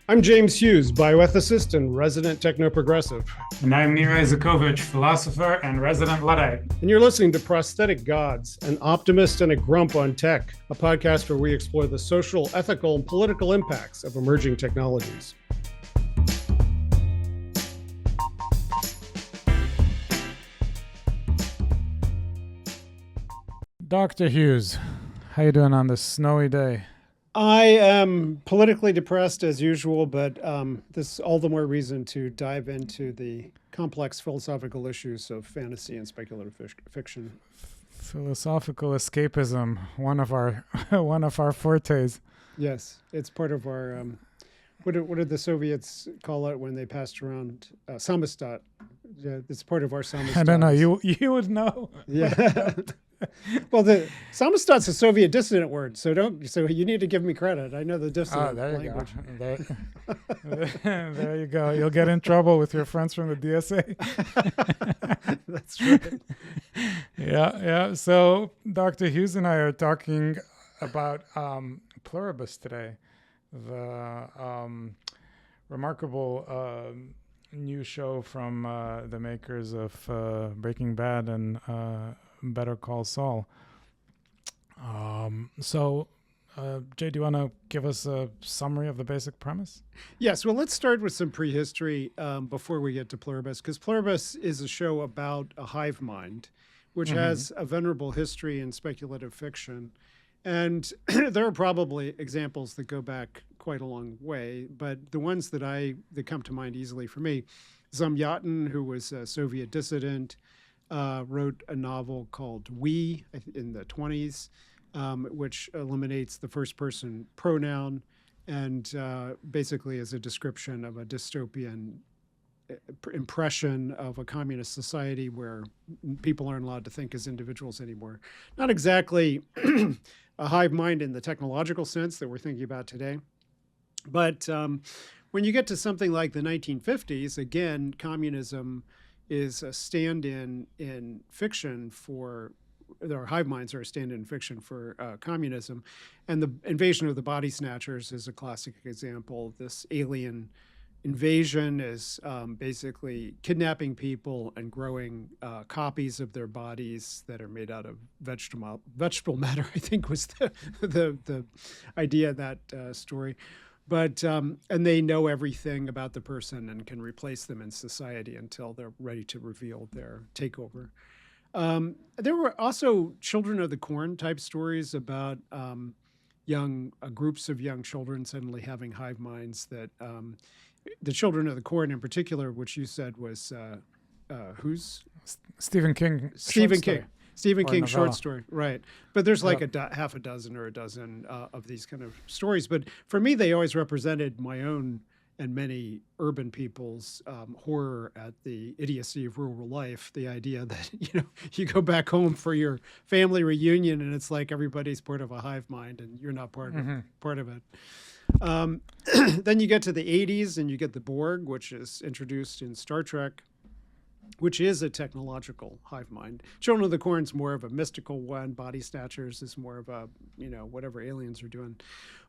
I'm James Hughes, bioethicist and resident technoprogressive. And I'm Nir and J, philosopher and resident Luddite. And you're listening to Prosthetic Gods, an optimist and a grump on tech, a podcast where we explore the social, ethical, and political impacts of emerging technologies. Dr. Hughes, how you doing on this snowy day? I am politically depressed as usual, but this is all the more reason to dive into the complex philosophical issues of fantasy and speculative fiction. Philosophical escapism, one of our fortes. Yes, it's part of our. What did the Soviets call it when they passed around samizdat? Yeah, it's part of our samizdat. I don't know. You would know. Yeah. Well, the samizdat's a Soviet dissident word, so you need to give me credit. I know the dissident language. There you go. You'll get in trouble with your friends from the DSA. That's right. Yeah. So Dr. Hughes and I are talking about Pluribus today, the remarkable new show from the makers of Breaking Bad and Better Call Saul. Jay, do you want to give us a summary of the basic premise? Yes. Well, let's start with some prehistory before we get to Pluribus, because Pluribus is a show about a hive mind, which has a venerable history in speculative fiction. And there are probably examples that go back quite a long way, but the ones that come to mind easily for me, Zamyatin, who was a Soviet dissident, wrote a novel called We in the 1920s, which eliminates the first person pronoun and basically is a description of a dystopian impression of a communist society where people aren't allowed to think as individuals anymore. Not exactly a hive mind in the technological sense that we're thinking about today, but when you get to something like the 1950s, again, communism is a stand-in in fiction for, or hive minds are a stand-in fiction for communism. And the invasion of the body snatchers is a classic example. This alien invasion is basically kidnapping people and growing copies of their bodies that are made out of vegetable matter, I think was the idea of that story. But and they know everything about the person and can replace them in society until they're ready to reveal their takeover. There were also Children of the Corn type stories about young groups of young children suddenly having hive minds. That the Children of the Corn, in particular, which you said was who's Stephen King. Stephen King short story, right? But there's like half a dozen or a dozen of these kind of stories. But for me, they always represented my own and many urban people's horror at the idiocy of rural life. The idea that you go back home for your family reunion and it's like everybody's part of a hive mind and you're not part of it. Then you get to the 80s and you get the Borg, which is introduced in Star Trek, which is a technological hive mind. Children of the Corn's more of a mystical one. Body Snatchers is more of a, whatever aliens are doing.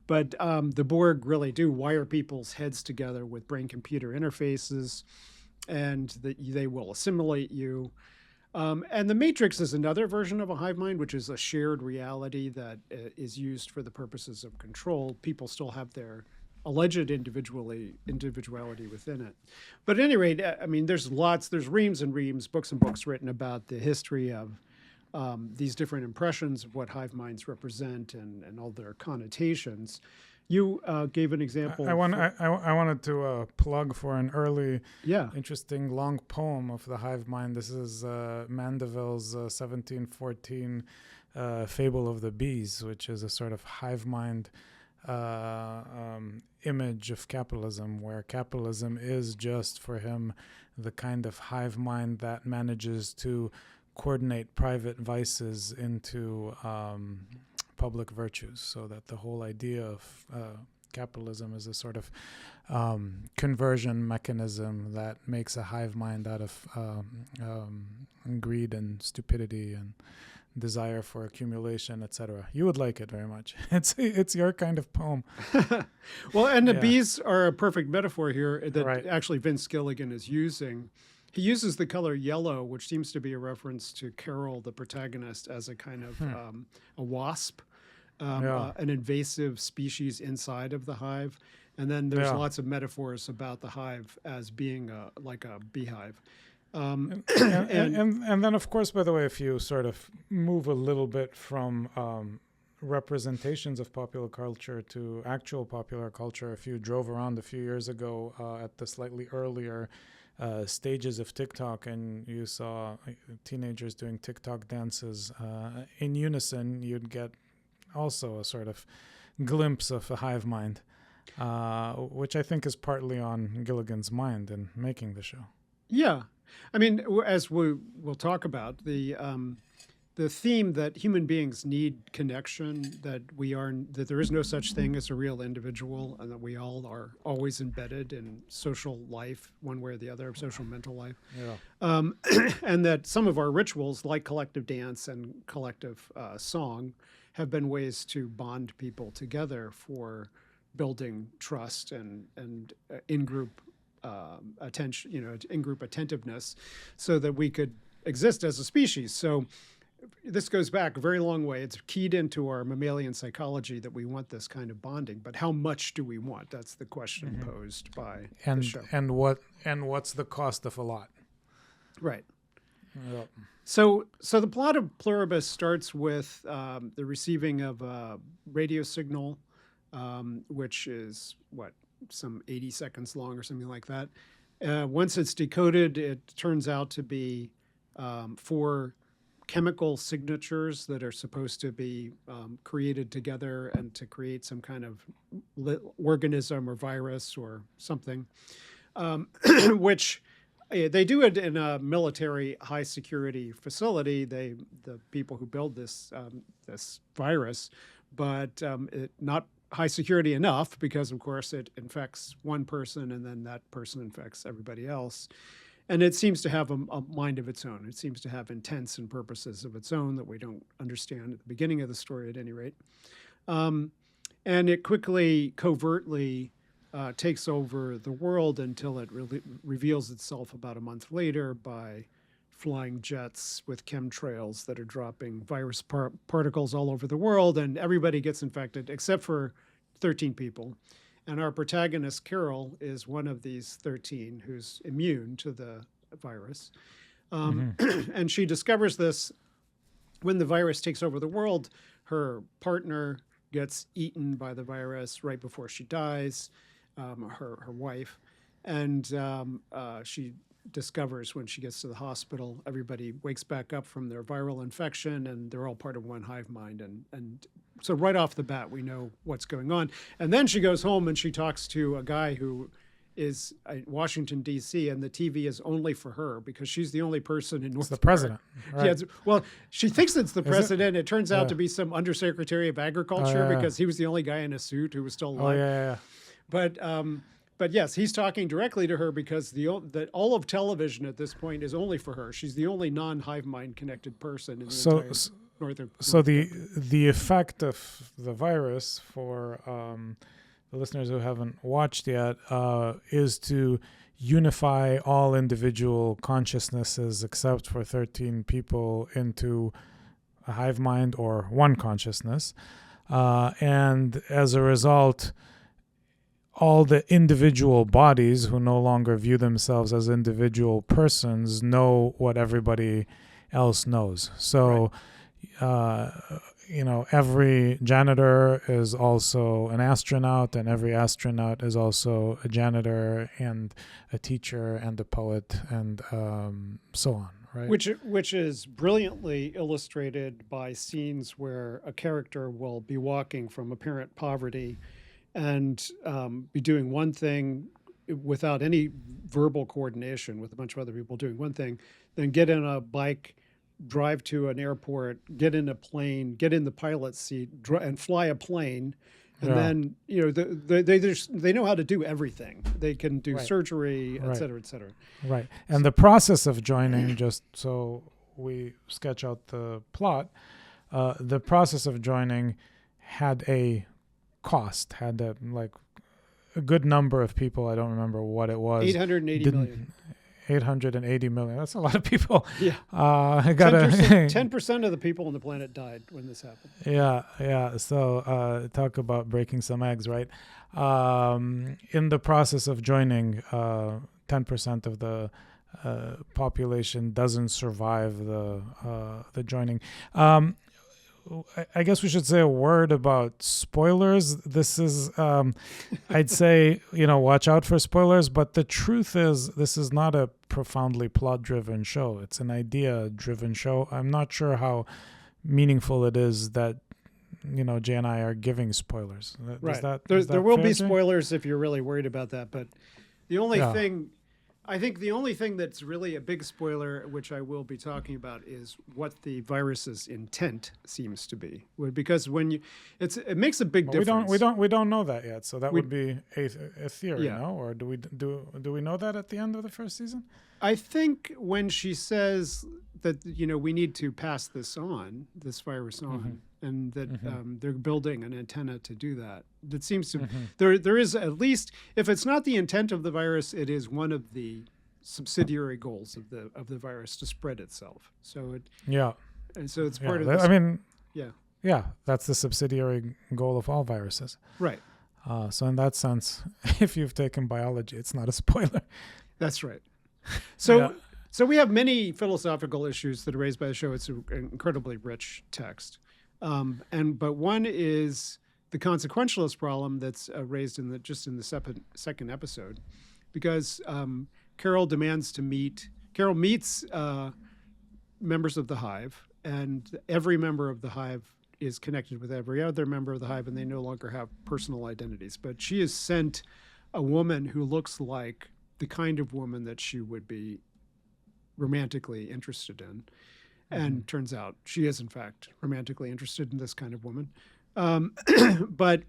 But the Borg really do wire people's heads together with brain-computer interfaces, and they will assimilate you. And the Matrix is another version of a hive mind, which is a shared reality that is used for the purposes of control. People still have their alleged individuality within it. But at any rate, I mean, there's reams and reams, books and books written about the history of these different impressions of what hive minds represent and all their connotations. You gave an example. I wanted to plug for an early, interesting long poem of the hive mind. This is Mandeville's 1714 Fable of the Bees, which is a sort of hive mind image of capitalism, where capitalism is just for him the kind of hive mind that manages to coordinate private vices into public virtues, so that the whole idea of capitalism is a sort of conversion mechanism that makes a hive mind out of greed and stupidity and desire for accumulation, etc. You would like it very much. It's your kind of poem. Well, and the Yeah. bees are a perfect metaphor here that Right. actually Vince Gilligan is using. He uses the color yellow, which seems to be a reference to Carol, the protagonist, as a kind of a wasp, Yeah. an invasive species inside of the hive. And then there's Yeah. lots of metaphors about the hive as being like a beehive. And then, of course, by the way, if you sort of move a little bit from representations of popular culture to actual popular culture, if you drove around a few years ago at the slightly earlier stages of TikTok and you saw teenagers doing TikTok dances in unison, you'd get also a sort of glimpse of a hive mind, which I think is partly on Gilligan's mind in making the show. Yeah. I mean, as we'll talk about, the theme that human beings need connection, that there is no such thing as a real individual, and that we all are always embedded in social life, one way or the other, social mental life. Yeah. And that some of our rituals, like collective dance and collective song, have been ways to bond people together for building trust and in-group attention, in-group attentiveness, so that we could exist as a species. So this goes back a very long way. It's keyed into our mammalian psychology that we want this kind of bonding, but how much do we want? That's the question posed by the show. And what's the cost of a lot? Right. Yep. So the plot of Pluribus starts with the receiving of a radio signal, which is some 80 seconds long or something like that. Once it's decoded, it turns out to be 4 chemical signatures that are supposed to be created together and to create some kind of organism or virus or something, which they do it in a military high security facility. The people who build this virus, but not high security enough, because of course it infects one person and then that person infects everybody else. And it seems to have a mind of its own. It seems to have intents and purposes of its own that we don't understand at the beginning of the story at any rate. And it quickly, covertly takes over the world until it reveals itself about a month later by flying jets with chemtrails that are dropping virus particles all over the world, and everybody gets infected except for 13 people. And our protagonist, Carol, is one of these 13 who's immune to the virus. And she discovers this when the virus takes over the world. Her partner gets eaten by the virus right before she dies, her wife. And she discovers when she gets to the hospital, everybody wakes back up from their viral infection and they're all part of one hive mind. And so right off the bat, we know what's going on. And then she goes home and she talks to a guy who is in Washington, D.C., and the TV is only for her because she's the only person in North It's the president. Right. Yeah, well, she thinks it's the president. It turns out to be some undersecretary of agriculture because he was the only guy in a suit who was still alive. But yes, he's talking directly to her because all of television at this point is only for her. She's the only non-hive mind connected person in the entire northern. So the effect of the virus for the listeners who haven't watched yet is to unify all individual consciousnesses except for 13 people into a hive mind or one consciousness, and as a result, all the individual bodies who no longer view themselves as individual persons know what everybody else knows. So, every janitor is also an astronaut, and every astronaut is also a janitor and a teacher and a poet and so on. Right. Which is brilliantly illustrated by scenes where a character will be walking from apparent poverty and be doing one thing without any verbal coordination with a bunch of other people doing one thing, then get in a bike, drive to an airport, get in a plane, get in the pilot's seat, and fly a plane. And then, they know how to do everything. They can do surgery, et cetera, et cetera. Right. And the process of joining, just so we sketch out the plot, the process of joining had a cost, had a good number of people. I don't remember what it was. 880 million. 880 million. That's a lot of people. Yeah. I gotta 10% of the people on the planet died when this happened. Yeah. So talk about breaking some eggs, right? In the process of joining, 10% of the population doesn't survive the joining. I guess we should say a word about spoilers. This is, I'd say, watch out for spoilers. But the truth is, this is not a profoundly plot-driven show. It's an idea-driven show. I'm not sure how meaningful it is that, Jay and I are giving spoilers. Right. Is there will fair, be Jay? spoilers if you're really worried about that. But the only Yeah. thing... I think the only thing that's really a big spoiler, which I will be talking about, is what the virus's intent seems to be. Because when it makes a big difference. We don't know that yet. So that would be a theory, Yeah. no? Or do we know that at the end of the first season? I think when she says that we need to pass this virus on, and that they're building an antenna to do that. That seems to there is, at least if it's not the intent of the virus, it is one of the subsidiary goals of the virus to spread itself. So it's part of. Yeah, that's the subsidiary goal of all viruses. Right. So in that sense, if you've taken biology, it's not a spoiler. That's right. So we have many philosophical issues that are raised by the show. It's an incredibly rich text. But one is the consequentialist problem that's raised in the second episode, because Carol meets members of the hive, and every member of the hive is connected with every other member of the hive, and they no longer have personal identities. But she is sent a woman who looks like the kind of woman that she would be romantically interested in. And turns out she is, in fact, romantically interested in this kind of woman. But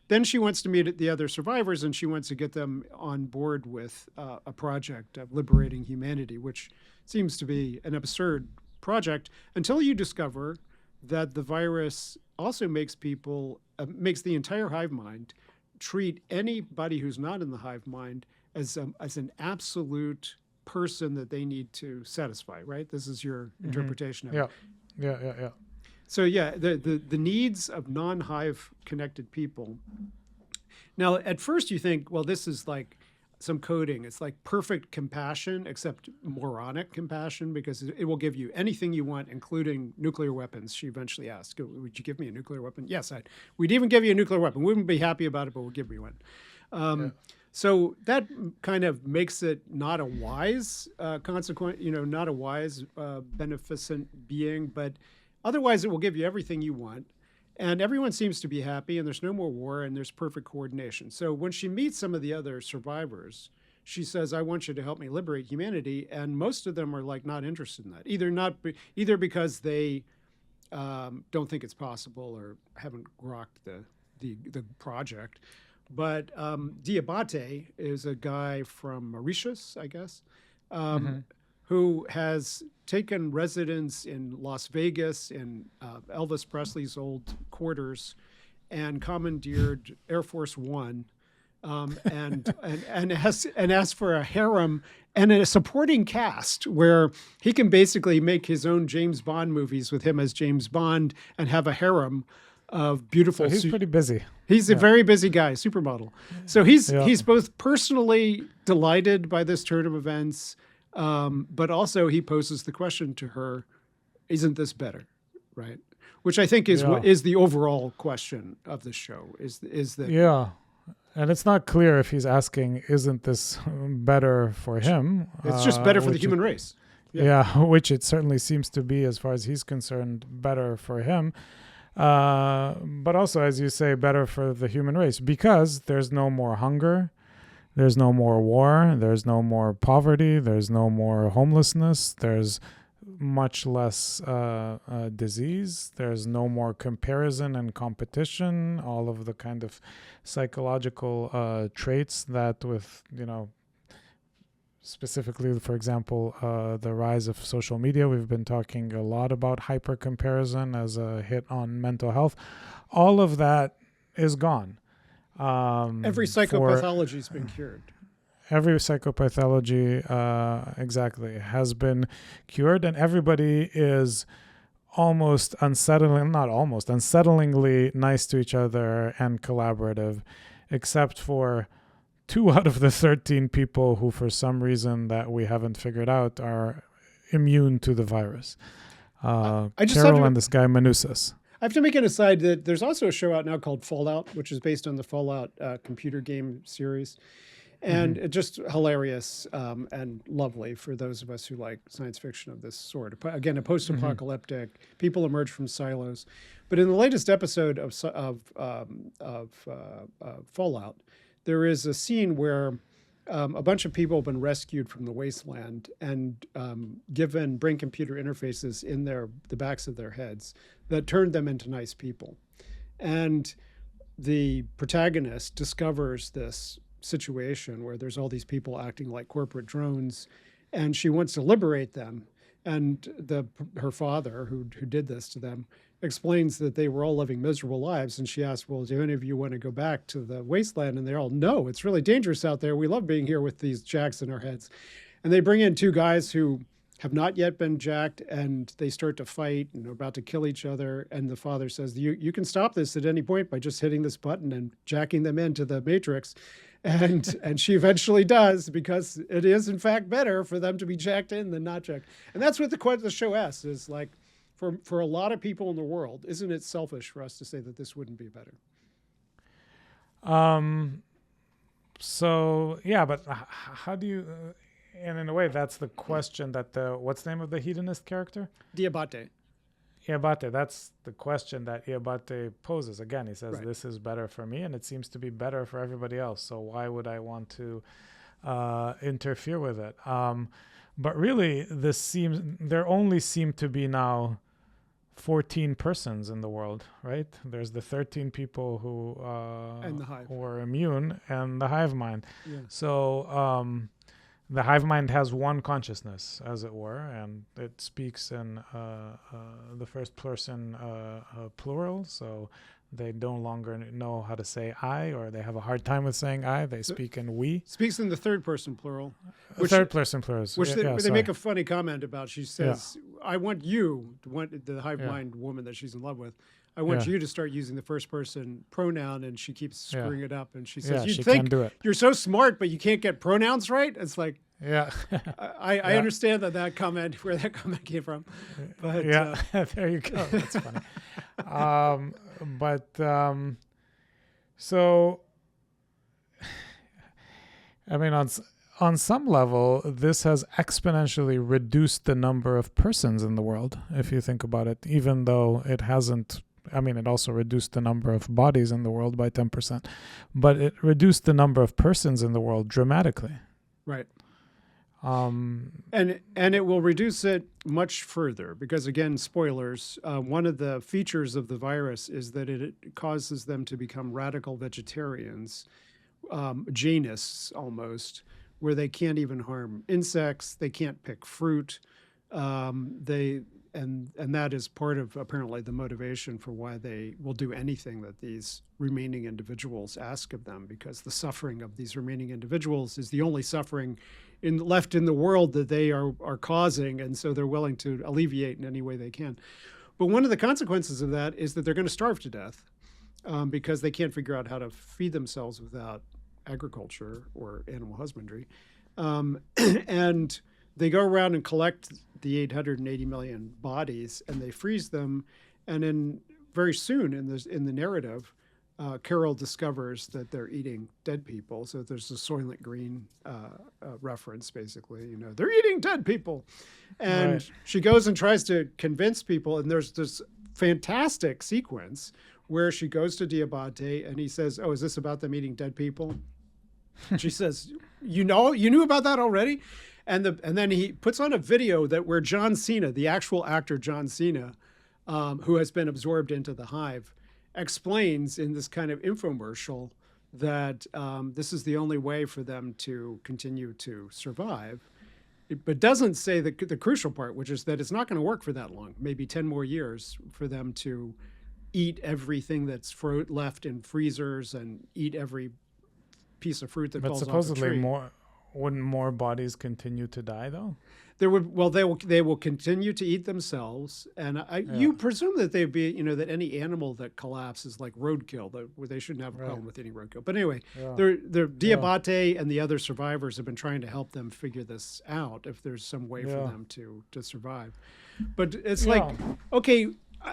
then she wants to meet the other survivors, and she wants to get them on board with a project of liberating humanity, which seems to be an absurd project until you discover that the virus also makes the entire hive mind treat anybody who's not in the hive mind as an absolute person that they need to satisfy, right? This is your interpretation of it. Yeah. So the needs of non-hive connected people. Now, at first you think, well, this is like some coding. It's like perfect compassion, except moronic compassion, because it will give you anything you want, including nuclear weapons. She eventually asked, would you give me a nuclear weapon? Yes, we'd even give you a nuclear weapon. We wouldn't be happy about it, but we'll give you one. So that kind of makes it not a wise not a wise beneficent being, but otherwise it will give you everything you want. And everyone seems to be happy, and there's no more war, and there's perfect coordination. So when she meets some of the other survivors, she says, I want you to help me liberate humanity. And most of them are not interested in that, either because they don't think it's possible or haven't grokked the project. But Diabate is a guy from Mauritius, I guess, who has taken residence in Las Vegas in Elvis Presley's old quarters and commandeered Air Force One and asked for a harem and a supporting cast where he can basically make his own James Bond movies with him as James Bond and have a harem of beautiful. So he's pretty busy. He's a very busy guy, supermodel. So he's both personally delighted by this turn of events, but also he poses the question to her, isn't this better, right? Which I think is the overall question of the show, is that... Yeah, and it's not clear if he's asking, isn't this better for him? It's just better for the human race. Yeah, which it certainly seems to be, as far as he's concerned, better for him. But also, as you say, better for the human race, because there's no more hunger, there's no more war, there's no more poverty, there's no more homelessness, there's much less disease, there's no more comparison and competition, all of the kind of psychological traits that with, specifically, for example, the rise of social media. We've been talking a lot about hyper comparison as a hit on mental health. All of that is gone. Every psychopathology has been cured. Every psychopathology, exactly, has been cured, and everybody is unsettlingly nice to each other and collaborative, except for 2 out of the 13 people who, for some reason that we haven't figured out, are immune to the virus. Carol and this guy Manusas. I have to make an aside that there's also a show out now called Fallout, which is based on the Fallout computer game series. And it's just hilarious and lovely for those of us who like science fiction of this sort. Again, a post-apocalyptic, people emerge from silos. But in the latest episode of Fallout, there is a scene where a bunch of people have been rescued from the wasteland and given brain computer interfaces in the backs of their heads that turned them into nice people. And the protagonist discovers this situation where there's all these people acting like corporate drones, and she wants to liberate them. And her father, who did this to them, explains that they were all living miserable lives. And she asks, well, do any of you want to go back to the wasteland? And they're all, no, it's really dangerous out there. We love being here with these jacks in our heads. And they bring in 2 guys who have not yet been jacked, and they start to fight and are about to kill each other. And the father says, you can stop this at any point by just hitting this button and jacking them into the matrix. And she eventually does, because it is in fact better for them to be jacked in than not jacked. And that's what the show asks, is like, for a lot of people in the world, isn't it selfish for us to say that this wouldn't be better? So yeah, but how do you? And in a way, that's the question that what's the name of the hedonist character? Diabate. Iabate, that's the question that Iabate poses. Again, he says, right. This is better for me, and it seems to be better for everybody else. So why would I want to interfere with it? But really, there only seem to be now 14 persons in the world, right? There's the 13 people who and the hive. Who are immune, and the hive mind. Yeah. So the hive mind has one consciousness, as it were, and it speaks in the first person plural. So they no longer know how to say I, or they have a hard time with saying I. They speak in we. Speaks in the third person plural. Third person plural. Which they make a funny comment about. She says, I want you, the hive mind woman that she's in love with, I want you to start using the first person pronoun, and she keeps screwing it up. And she says, you think you're so smart, but you can't get pronouns right? It's like, I understand that comment, where that comment came from. But there you go. That's funny. So, I mean, on some level, this has exponentially reduced the number of persons in the world, if you think about it, even though it hasn't. I mean, it also reduced the number of bodies in the world by 10%, but it reduced the number of persons in the world dramatically. Right. And it will reduce it much further because, again, spoilers, one of the features of the virus is that it causes them to become radical vegetarians, Jainists almost, where they can't even harm insects, they can't pick fruit, and that is part of apparently the motivation for why they will do anything that these remaining individuals ask of them, because the suffering of these remaining individuals is the only suffering left in the world that they are causing, and so they're willing to alleviate in any way they can. But one of the consequences of that is that they're going to starve to death because they can't figure out how to feed themselves without agriculture or animal husbandry. And they go around and collect the 880 million bodies, and they freeze them. And very soon in the narrative, Carol discovers that they're eating dead people. So there's a Soylent Green reference, basically. They're eating dead people. And she goes and tries to convince people. And there's this fantastic sequence where she goes to Diabate, and he says, "Oh, is this about them eating dead people?" She says, you knew about that already? And then he puts on a video where John Cena, the actual actor John Cena, who has been absorbed into the hive, explains in this kind of infomercial that this is the only way for them to continue to survive. But doesn't say the crucial part, which is that it's not going to work for that long, maybe 10 more years for them to eat everything that's left in freezers and eat every piece of fruit that But falls off a supposedly tree. wouldn't more bodies continue to die though? They will continue to eat themselves, and you presume that they'd be, that any animal that collapses, like roadkill, where they shouldn't have a problem with eating roadkill. But anyway, they're Diabate and the other survivors have been trying to help them figure this out, if there's some way for them to survive. But it's like, okay,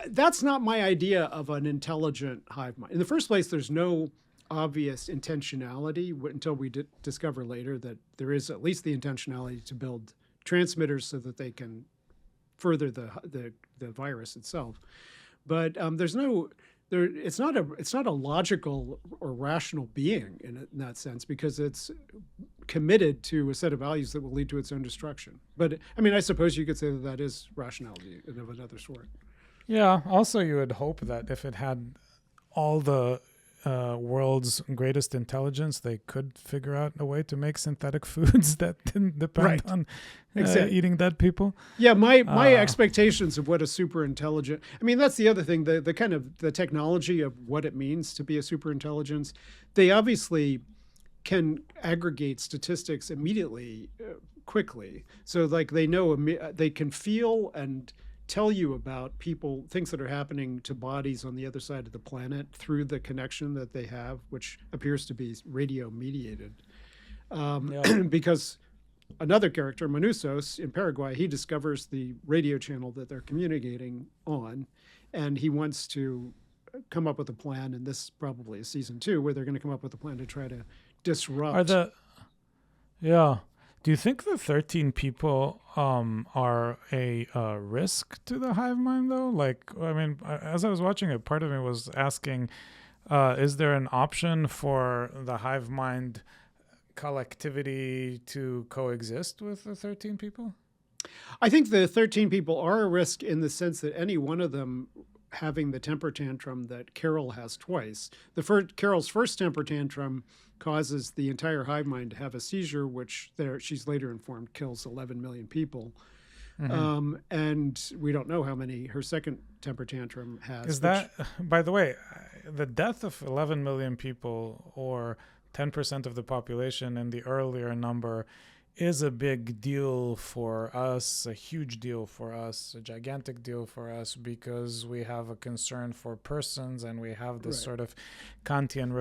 that's not my idea of an intelligent hive mind. In the first place, there's no obvious intentionality until we discover later that there is at least the intentionality to build transmitters so that they can further the virus itself. But it's not a logical or rational being in that sense, because it's committed to a set of values that will lead to its own destruction. But I mean, I suppose you could say that is rationality of another sort. Yeah. Also, you would hope that if it had all the world's greatest intelligence, they could figure out a way to make synthetic foods that didn't depend on eating dead people. Yeah, my expectations of what a super intelligent, I mean, that's the other thing, the kind of the technology of what it means to be a super intelligence. They obviously can aggregate statistics immediately, quickly. So like they know, they can feel and tell you about things that are happening to bodies on the other side of the planet through the connection that they have, which appears to be radio mediated. Because another character, Manusos, in Paraguay, he discovers the radio channel that they're communicating on, and he wants to come up with a plan, and this probably is season 2, where they're going to come up with a plan to try to disrupt. Do you think the 13 people are a risk to the hive mind, though? Like, I mean, as I was watching it, part of me was asking, is there an option for the hive mind collectivity to coexist with the 13 people? I think the 13 people are a risk in the sense that any one of them having the temper tantrum that Carol has twice. Carol's first temper tantrum causes the entire hive mind to have a seizure, which she's later informed kills 11 million people. Mm-hmm. And we don't know how many her second temper tantrum has. Is that, by the way, the death of 11 million people, or 10% of the population, and the earlier number, is a big deal for us, a huge deal for us, a gigantic deal for us, because we have a concern for persons, and we have this sort of Kantian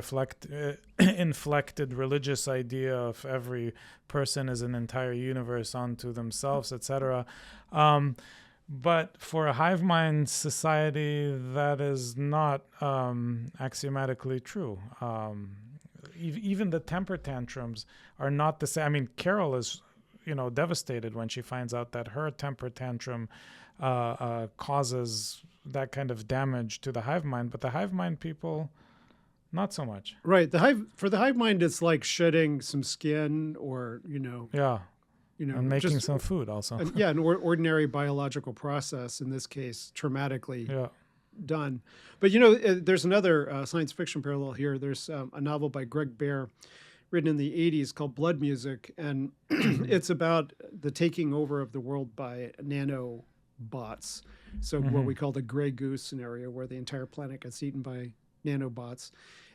inflected religious idea of every person is an entire universe unto themselves, etc. But for a hive mind society, that is not axiomatically true. Even the temper tantrums are not the same. I mean, Carol is, devastated when she finds out that her temper tantrum causes that kind of damage to the hive mind, but the hive mind people, not so much. Right. For the hive mind, it's like shedding some skin, or and making some food also. An ordinary biological process. In this case, traumatically. Done. But there's another science fiction parallel here. There's a novel by Greg Bear written in the 80s called Blood Music, and it's about the taking over of the world by nanobots. So what we call the gray goose scenario, where the entire planet gets eaten by nanobots.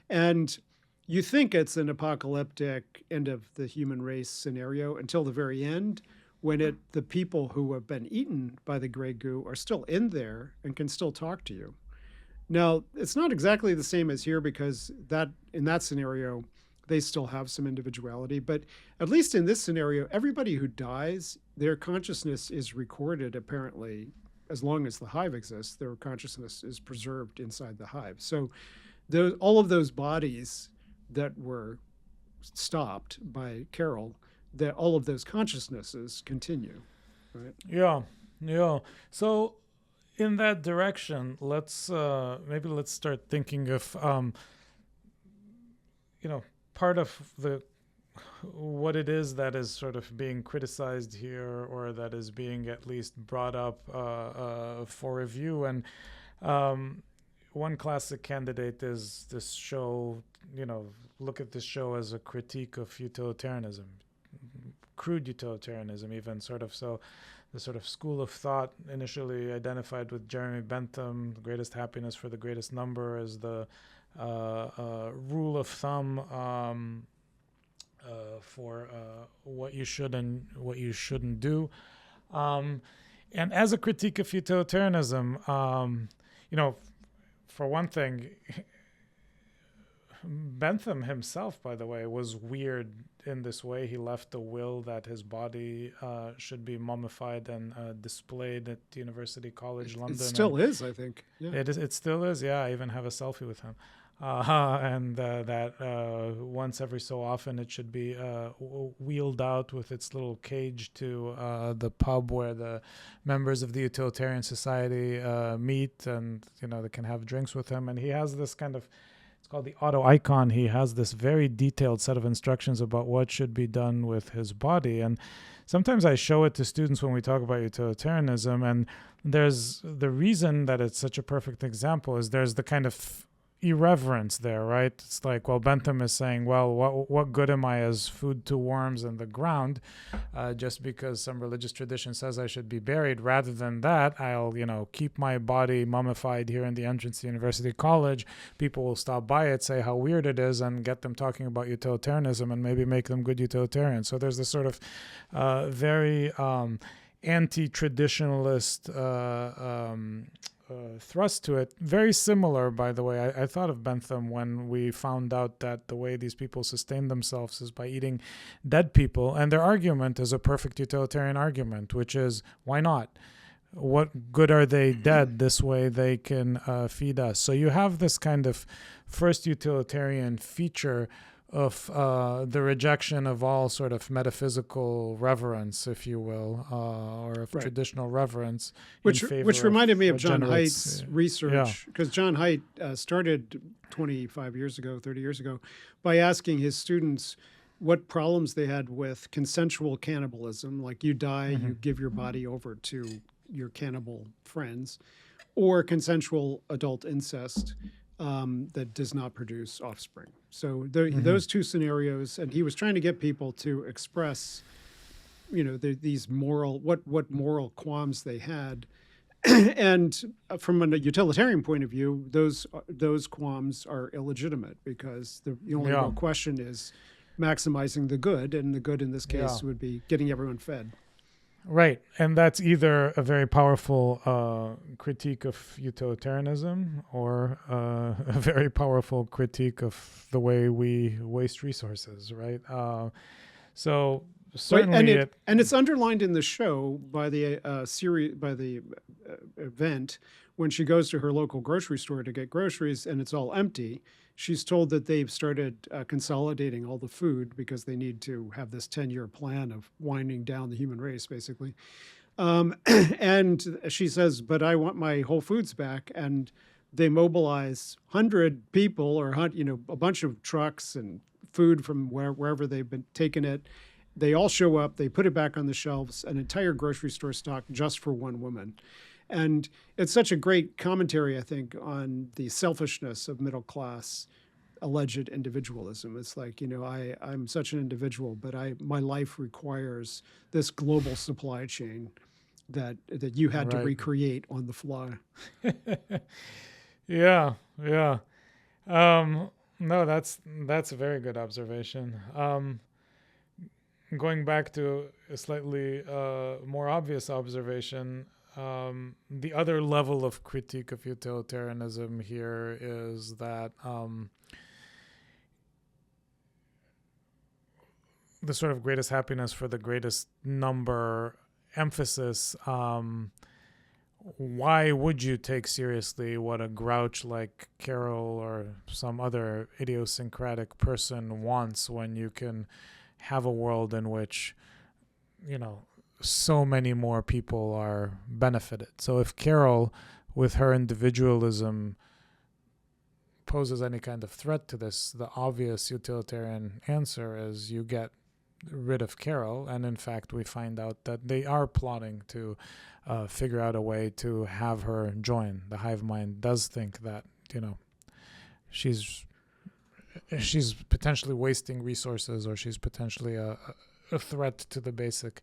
And you think it's an apocalyptic end of the human race scenario until the very end, when the people who have been eaten by the gray goo are still in there and can still talk to you. Now, it's not exactly the same as here, because in that scenario, they still have some individuality. But at least in this scenario, everybody who dies, their consciousness is recorded, apparently, as long as the hive exists. Their consciousness is preserved inside the hive. So all of those bodies that were stopped by Carol, that all of those consciousnesses continue, right? Yeah. So in that direction, let's start thinking of part of what it is that is sort of being criticized here, or that is being at least brought up for review. And one classic candidate is this show, look at this show as a critique of utilitarianism, crude utilitarianism even, sort of. So the sort of school of thought initially identified with Jeremy Bentham, the greatest happiness for the greatest number, as the rule of thumb for what you should and what you shouldn't do. And as a critique of utilitarianism, for one thing, Bentham himself, by the way, was weird in this way. He left a will that his body should be mummified and displayed at University College London. It still is, I think. Yeah. It still is, yeah. I even have a selfie with him. And that once every so often it should be wheeled out with its little cage to the pub where the members of the Utilitarian Society meet, and they can have drinks with him. And he has this kind of, it's called the auto icon. He has this very detailed set of instructions about what should be done with his body. And sometimes I show it to students when we talk about utilitarianism, and there's the reason that it's such a perfect example is there's the kind of irreverence there, right? It's like, well, Bentham is saying, well, what good am I as food to worms in the ground, just because some religious tradition says I should be buried? Rather than that, I'll, keep my body mummified here in the entrance to University College. People will stop by it, say how weird it is, and get them talking about utilitarianism and maybe make them good utilitarians. So there's this sort of very anti-traditionalist thrust to it. Very similar, by the way. I thought of Bentham when we found out that the way these people sustain themselves is by eating dead people. And their argument is a perfect utilitarian argument, which is, why not? What good are they dead? This way they can feed us. So you have this kind of first utilitarian feature of the rejection of all sort of metaphysical reverence, if you will, or of traditional reverence, which reminded me of John Haidt's research, because John Haidt started 25 years ago, 30 years ago, by asking his students what problems they had with consensual cannibalism, like you die, you give your body over to your cannibal friends, or consensual adult incest that does not produce offspring. So those two scenarios, and he was trying to get people to express, these moral, what moral qualms they had. And from a utilitarian point of view, those qualms are illegitimate, because the only real question is maximizing the good, and the good in this case would be getting everyone fed. Right. And that's either a very powerful critique of utilitarianism or a very powerful critique of the way we waste resources, right? So certainly and it's underlined in the show by the event when she goes to her local grocery store to get groceries and it's all empty. She's told that they've started consolidating all the food because they need to have this 10-year plan of winding down the human race, basically. And she says, but I want my Whole Foods back. And they mobilize 100 people or, a bunch of trucks and food from wherever they've been taking it. They all show up. They put it back on the shelves, an entire grocery store stock just for one woman. And it's such a great commentary, I think, on the selfishness of middle class alleged individualism. It's like, I'm such an individual, but my life requires this global supply chain that you had to recreate on the fly. Yeah. No, that's a very good observation. Going back to a slightly more obvious observation, the other level of critique of utilitarianism here is that the sort of greatest happiness for the greatest number emphasis, why would you take seriously what a grouch like Carol or some other idiosyncratic person wants when you can have a world in which, so many more people are benefited? So if Carol, with her individualism, poses any kind of threat to this, the obvious utilitarian answer is you get rid of Carol. And in fact, we find out that they are plotting to figure out a way to have her join. The hive mind does think that she's potentially wasting resources, or she's potentially a threat to the basic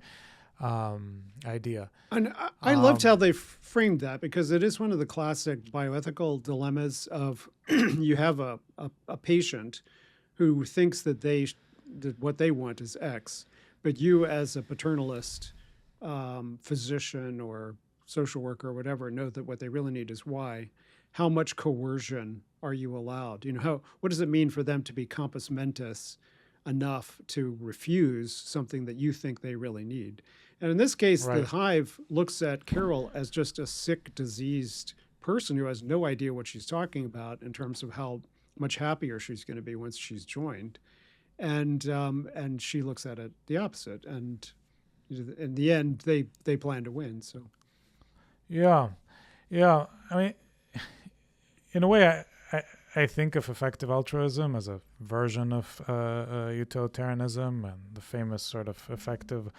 idea. And I loved how they framed that, because it is one of the classic bioethical dilemmas of you have a patient who thinks that that what they want is X, but you as a paternalist physician or social worker or whatever know that what they really need is Y. How much coercion are you allowed? What does it mean for them to be compos mentis enough to refuse something that you think they really need? And in this case, Right. the hive looks at Carol as just a sick, diseased person who has no idea what she's talking about in terms of how much happier she's going to be once she's joined. And she looks at it the opposite. And in the end, they plan to win. So, Yeah. I mean, in a way, I think of effective altruism as a version of utilitarianism, and the famous sort of effective,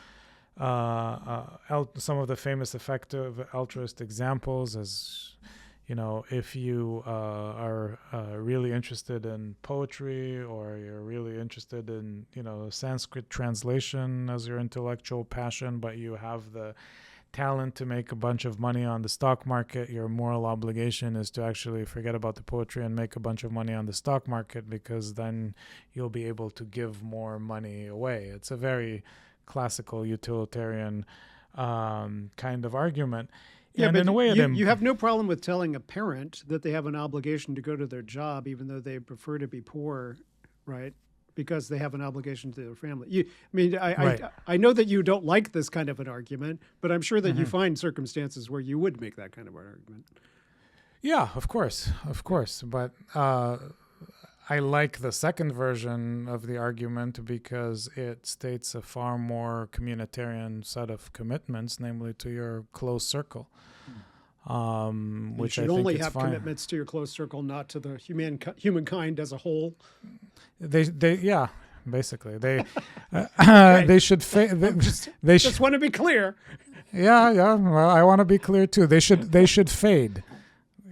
some of the famous effective altruist examples as, if you are really interested in poetry, or you're really interested in, Sanskrit translation as your intellectual passion, but you have the talent to make a bunch of money on the stock market, your moral obligation is to actually forget about the poetry and make a bunch of money on the stock market, because then you'll be able to give more money away. It's a very classical utilitarian kind of argument. yeah, and but in a way, you have no problem with telling a parent that they have an obligation to go to their job, even though they prefer to be poor, right? Because they have an obligation to their family. Right. I know that you don't like this kind of an argument, but I'm sure that you find circumstances where you would make that kind of an argument. Yeah, of course. But I like the second version of the argument because it states a far more communitarian set of commitments, namely to your close circle. Which you should I think only it's have fine. commitments to your close circle, not to the humankind as a whole. They basically they Okay. they should Just want to be clear. Yeah. Well, I want to be clear too. They should fade.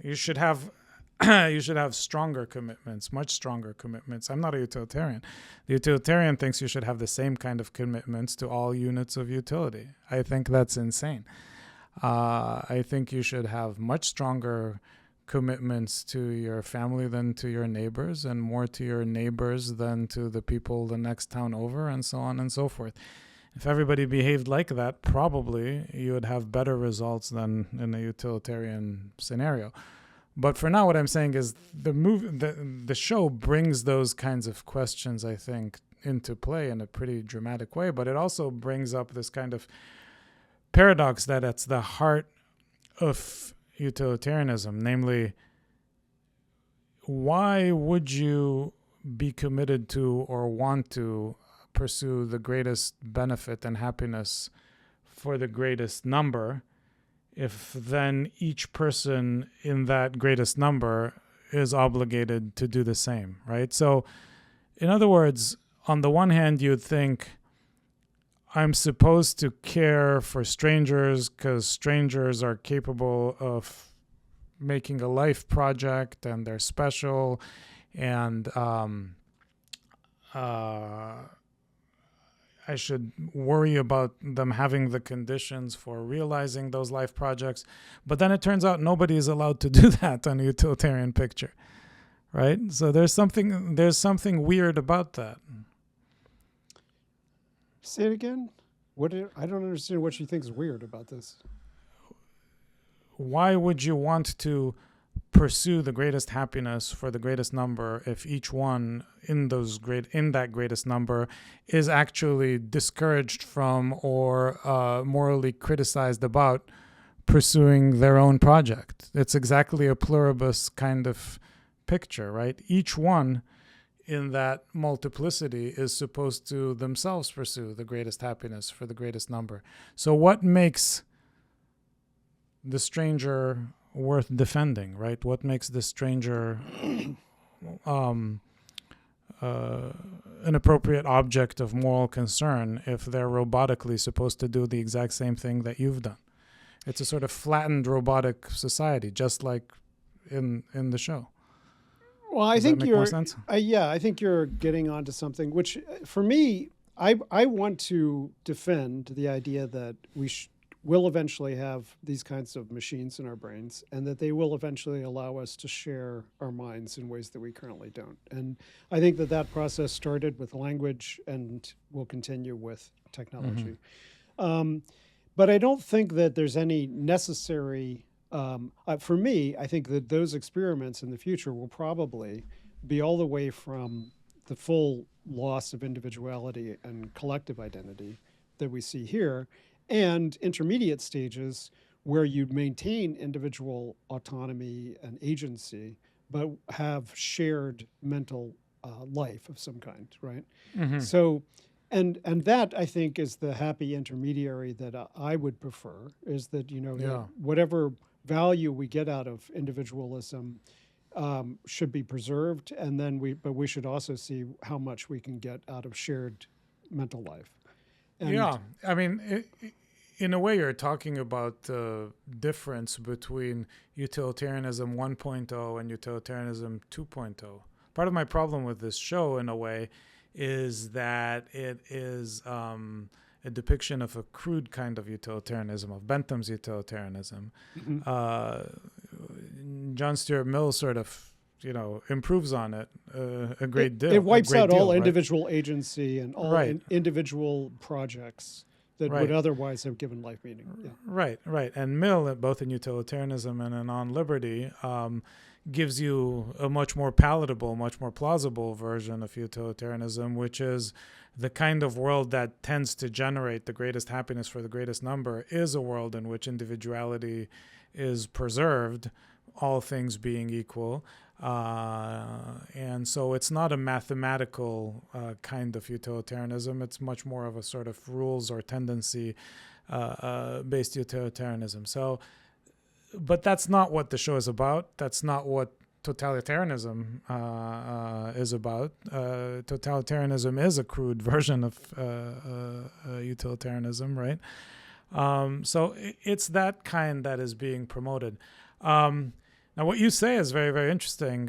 You should have stronger commitments, much stronger commitments. I'm not a utilitarian. The utilitarian thinks you should have the same kind of commitments to all units of utility. I think that's insane. I think you should have much stronger commitments to your family than to your neighbors, and more to your neighbors than to the people the next town over, and so on and so forth. If everybody behaved like that, probably you would have better results than in a utilitarian scenario. But for now, what I'm saying is the show brings those kinds of questions, I think, into play in a pretty dramatic way. But it also brings up this kind of paradox that it's the heart of utilitarianism, namely, why would you be committed to or want to pursue the greatest benefit and happiness for the greatest number if then each person in that greatest number is obligated to do the same, right? So, in other words, on the one hand, you'd think, I'm supposed to care for strangers because strangers are capable of making a life project and they're special, and I should worry about them having the conditions for realizing those life projects. But then it turns out nobody is allowed to do that on a utilitarian picture, right? So there's something weird about that. Say it again. I don't understand what she thinks is weird about this. Why would you want to pursue the greatest happiness for the greatest number if each one in that greatest number is actually discouraged from or morally criticized about pursuing their own project? It's exactly a pluribus kind of picture, right? Each one in that multiplicity is supposed to themselves pursue the greatest happiness for the greatest number. So what makes the stranger worth defending, right? What makes the stranger an appropriate object of moral concern if they're robotically supposed to do the exact same thing that you've done? It's a sort of flattened robotic society, just like in the show. Well, I Does think that make you're, more sense? I think you're getting onto something, which for me, I want to defend the idea that we will eventually have these kinds of machines in our brains, and that they will eventually allow us to share our minds in ways that we currently don't. And I think that that process started with language and will continue with technology. But I don't think that there's any necessary, for me, I think that those experiments in the future will probably be all the way from the full loss of individuality and collective identity that we see here, and intermediate stages where you maintain individual autonomy and agency, but have shared mental life of some kind, right? So, and that I think is the happy intermediary that I would prefer, is that, you know, that whatever value we get out of individualism should be preserved, and then we should also see how much we can get out of shared mental life. And I mean, in a way, you're talking about the difference between utilitarianism 1.0 and utilitarianism 2.0. Part of my problem with this show, in a way, is that it is a depiction of a crude kind of utilitarianism, of Bentham's utilitarianism. John Stuart Mill sort of, you know, improves on it a great deal. It wipes out all right? individual agency and all individual projects that would otherwise have given life meaning. Yeah. Right. And Mill, both in utilitarianism and in On Liberty, gives you a much more palatable, much more plausible version of utilitarianism, which is the kind of world that tends to generate the greatest happiness for the greatest number, is a world in which individuality is preserved, all things being equal. And so it's not a mathematical kind of utilitarianism. It's much more of a sort of rules or tendency based utilitarianism. So, but that's not what the show is about. That's not what totalitarianism is about. Totalitarianism is a crude version of utilitarianism, right? So it's that kind that is being promoted. Now, what you say is very, very interesting.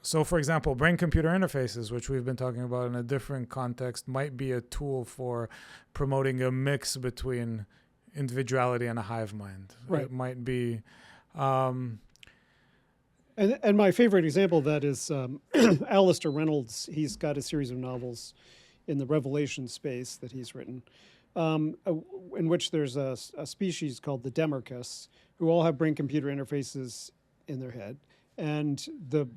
So, for example, brain-computer interfaces, which we've been talking about in a different context, might be a tool for promoting a mix between individuality and a hive mind. Right. It might be... And my favorite example of that is Alistair Reynolds. He's got a series of novels in the Revelation space that he's written, in which there's a species called the Demarchus, who all have brain-computer interfaces in their head. And the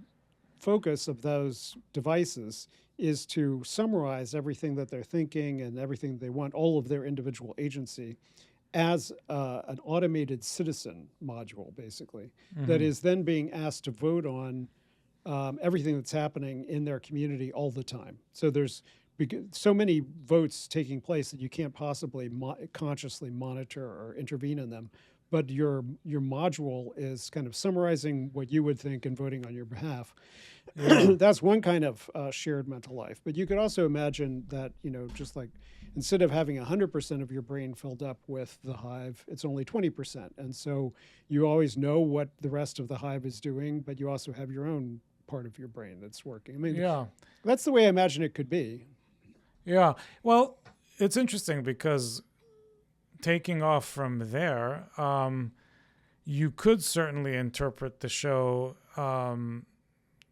focus of those devices is to summarize everything that they're thinking and everything they want, all of their individual agency, as an automated citizen module, basically, that is then being asked to vote on everything that's happening in their community all the time. So there's so many votes taking place that you can't possibly consciously monitor or intervene in them. But your module is kind of summarizing what you would think and voting on your behalf. That's one kind of shared mental life. But you could also imagine that, you know, just like instead of having 100% of your brain filled up with the hive, it's only 20%. And so you always know what the rest of the hive is doing, but you also have your own part of your brain that's working. I mean, that's the way I imagine it could be. Yeah. Well, it's interesting because taking off from there, you could certainly interpret the show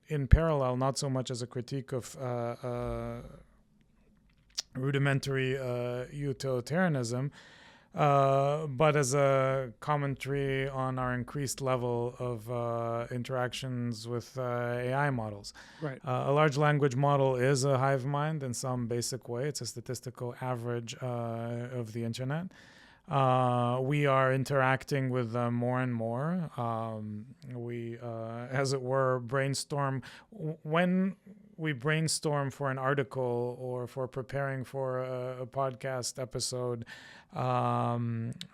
in parallel, not so much as a critique of rudimentary utilitarianism, but as a commentary on our increased level of interactions with AI models. Right. A large language model is a hive mind in some basic way. It's a statistical average of the internet. We are interacting with them more and more. We, as it were, brainstorm. When we brainstorm for an article or for preparing for a podcast episode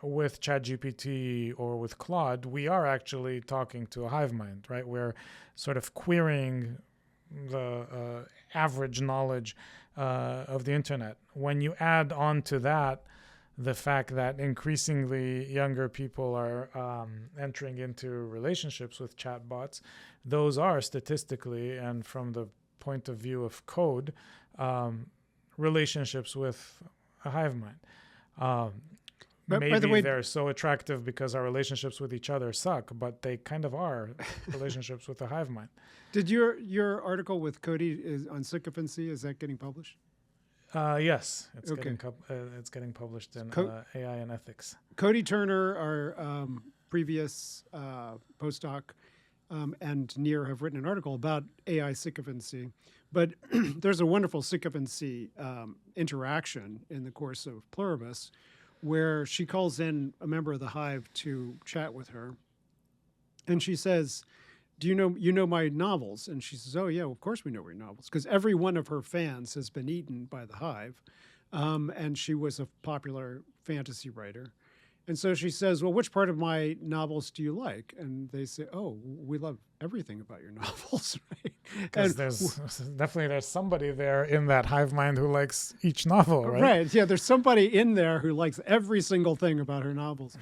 with ChatGPT or with Claude, we are actually talking to a hive mind, right? We're sort of querying the average knowledge of the internet. When you add on to that the fact that increasingly younger people are entering into relationships with chatbots, those are statistically and from the point of view of code, relationships with a hive mind. Maybe by the way, they're so attractive because our relationships with each other suck, but they kind of are relationships with a hive mind. did your article with Cody on sycophancy, is that getting published? Yes, it's Okay. getting published in AI and Ethics. Cody Turner, our previous postdoc, and Nir have written an article about AI sycophancy. But there's a wonderful sycophancy interaction in the course of Pluribus, where she calls in a member of the hive to chat with her, and she says, "Do you know my novels?" And she says, "Oh yeah, of course we know your novels," because every one of her fans has been eaten by the hive, and she was a popular fantasy writer. And so she says, "Well, which part of my novels do you like?" And they say, "Oh, we love everything about your novels." Right? Because there's somebody there in that hive mind who likes each novel, right? Right. Yeah, there's somebody in there who likes every single thing about her novels.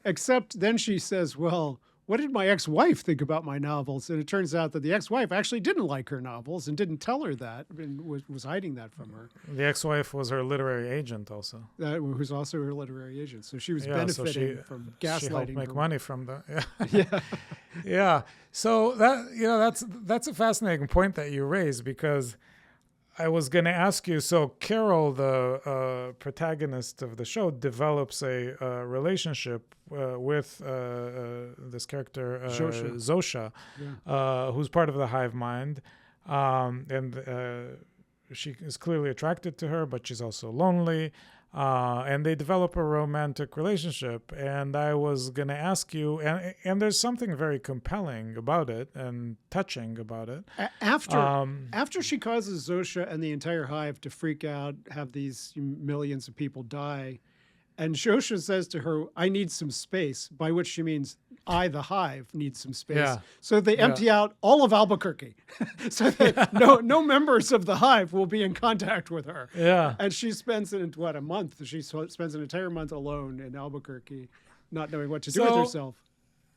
Except then she says, "Well, what did my ex-wife think about my novels?" And it turns out that the ex-wife actually didn't like her novels and didn't tell her that, and was hiding that from her. The ex-wife was her literary agent also. Who's also her literary agent. So she was benefiting from gaslighting. She helped make money from the. Yeah. Yeah. So that's a fascinating point that you raised, because I was going to ask you. So Carol, the protagonist of the show, develops a relationship with this character Zosha, who's part of the hive mind, and she is clearly attracted to her, but she's also lonely. And they develop a romantic relationship. And I was going to ask you, and there's something very compelling about it and touching about it. After she causes Zosha and the entire hive to freak out, have these millions of people die, and Zosha says to her, "I need some space," by which she means I, the hive, need some space. Yeah. So they empty out all of Albuquerque, so that no members of the hive will be in contact with her. Yeah. And she spends a month. She spends an entire month alone in Albuquerque, not knowing what to do with herself.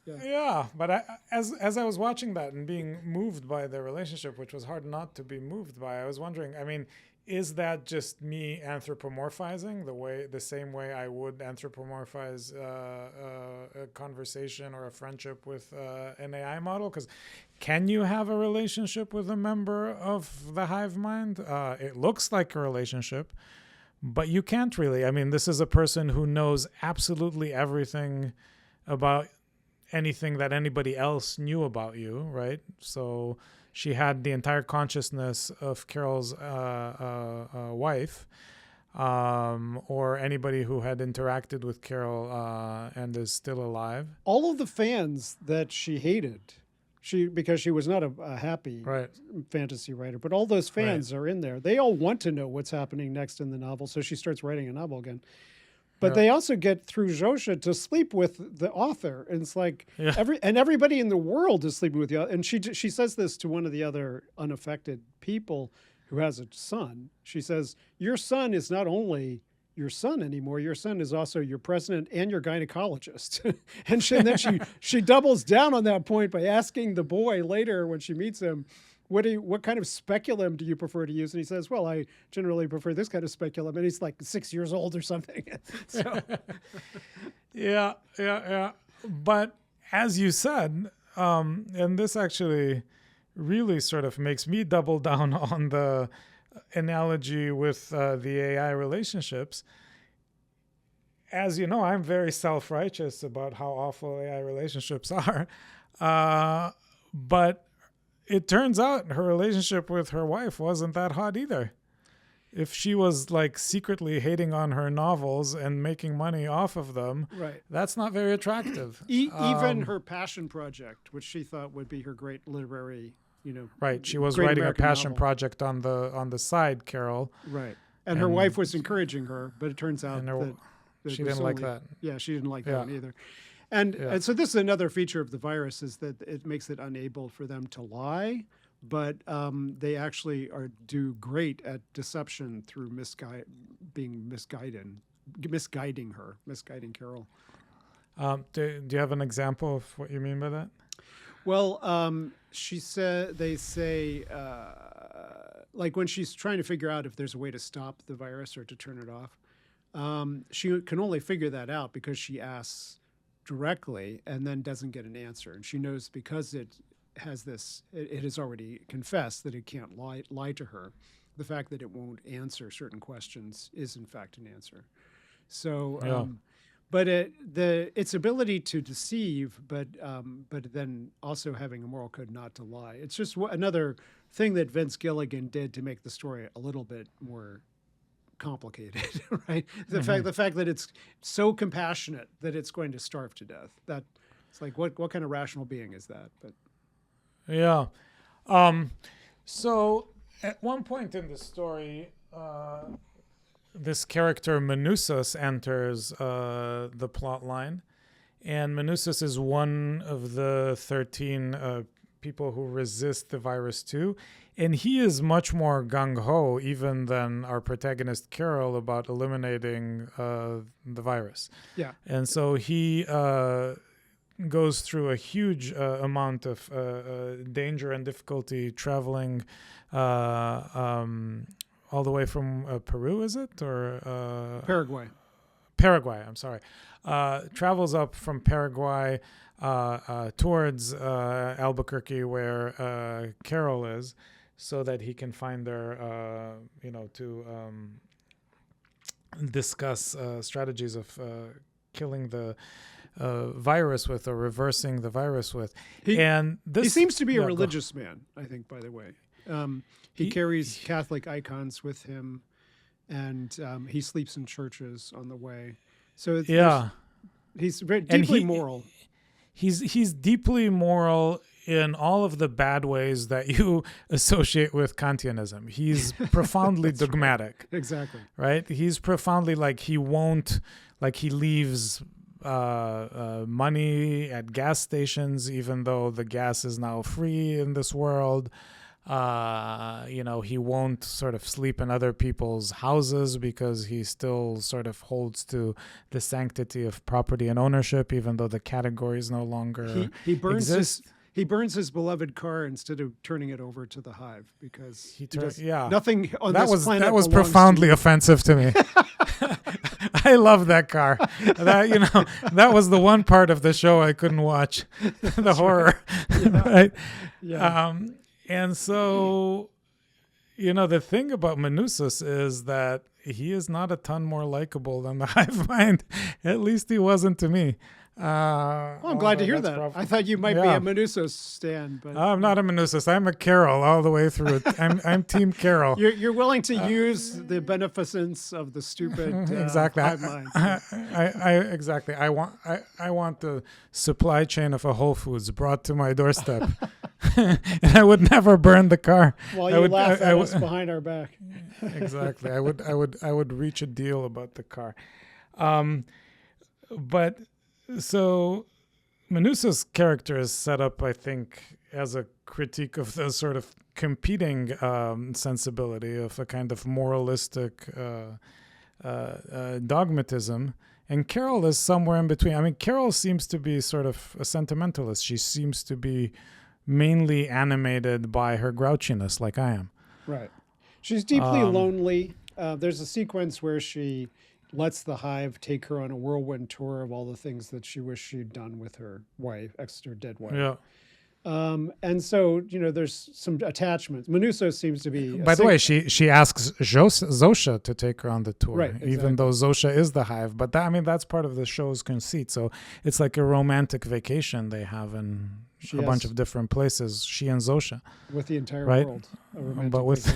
Yeah, but as I was watching that and being moved by the relationship, which was hard not to be moved by, I was wondering, I mean, is that just me anthropomorphizing the same way I would anthropomorphize a conversation or a friendship with an AI model? Because can you have a relationship with a member of the hive mind? It looks like a relationship, but you can't really. I mean, this is a person who knows absolutely everything about anything that anybody else knew about you, right? So she had the entire consciousness of Carol's wife, or anybody who had interacted with Carol and is still alive. All of the fans that she hated, because she was not a happy fantasy writer, but all those fans are in there. They all want to know what's happening next in the novel, so she starts writing a novel again. But they also get through Zosha to sleep with the author, and it's like everybody in the world is sleeping with the author. And she says this to one of the other unaffected people who has a son. She says, "Your son is not only your son anymore. Your son is also your president and your gynecologist." And then she doubles down on that point by asking the boy later when she meets him, what kind of speculum do you prefer to use? And he says, "Well, I generally prefer this kind of speculum." And he's like 6 years old or something. So. Yeah. But as you said, and this actually really sort of makes me double down on the analogy with the AI relationships. As you know, I'm very self-righteous about how awful AI relationships are. But it turns out her relationship with her wife wasn't that hot either. If she was like secretly hating on her novels and making money off of them, that's not very attractive. Even her passion project, which she thought would be her great literary, she was writing a passion project on the side, Carol. Right. And her wife was encouraging her, but it turns out that she didn't like that. Yeah, she didn't like that one either. And so this is another feature of the virus, is that it makes it unable for them to lie, but they actually do great at deception through being misguided. misguiding Carol. Do you have an example of what you mean by that? Well, they say, like when she's trying to figure out if there's a way to stop the virus or to turn it off, she can only figure that out because she asks directly and then doesn't get an answer. And she knows because it has already confessed that it can't lie to her. The fact that it won't answer certain questions is in fact an answer. So, but its ability to deceive, but then also having a moral code not to lie. It's just another thing that Vince Gilligan did to make the story a little bit more complicated, right? The fact that it's so compassionate that it's going to starve to death. That it's like what kind of rational being is that? But yeah, so at one point in the story, this character Manusas enters the plot line, and Manusas is one of the 13 people who resist the virus too, and he is much more gung-ho even than our protagonist Carol about eliminating the virus. Yeah. And so he goes through a huge amount of danger and difficulty traveling all the way from Peru, is it? Or Paraguay. Paraguay, I'm sorry. Travels up from Paraguay towards Albuquerque, where Carol is, so that he can find her, to discuss strategies of killing the virus with, or reversing the virus with. He seems to be a religious man, I think, by the way. He carries Catholic icons with him, and he sleeps in churches on the way. So he's very deeply moral. He's deeply moral in all of the bad ways that you associate with Kantianism. He's profoundly dogmatic. Right. Exactly. Right? He's profoundly he leaves money at gas stations, even though the gas is now free in this world. He won't sort of sleep in other people's houses because he still sort of holds to the sanctity of property and ownership, even though the categories no longer exist. He burns his beloved car instead of turning it over to the hive because nothing on this planet. That was profoundly offensive to me. I love that car. That was the one part of the show I couldn't watch, the horror. Yeah. Right? Yeah. And so, the thing about Manusas is that he is not a ton more likable than the hive mind. At least he wasn't to me. I'm glad to hear that. I thought you might be a Manusas stan, but I'm not a Manusas. I'm a Carol all the way through it. I'm Team Carol. You're willing to use the beneficence of the stupid exactly. hive mind. Exactly. I want the supply chain of a Whole Foods brought to my doorstep, and I would never burn the car. While you laugh at us behind our back. Exactly. I would reach a deal about the car, but. So Manusas' character is set up, I think, as a critique of the sort of competing sensibility of a kind of moralistic dogmatism. And Carol is somewhere in between. I mean, Carol seems to be sort of a sentimentalist. She seems to be mainly animated by her grouchiness, like I am. Right. She's deeply lonely. There's a sequence where she lets the hive take her on a whirlwind tour of all the things that she wished she'd done with her wife, her dead wife. Yeah. And so, there's some attachments. Manusas seems to be... By the way, she asks Zosha to take her on the tour, right, exactly. Even though Zosha is the hive. But that's part of the show's conceit. So it's like a romantic vacation they have in bunch of different places, she and Zosha. With the entire world. But with...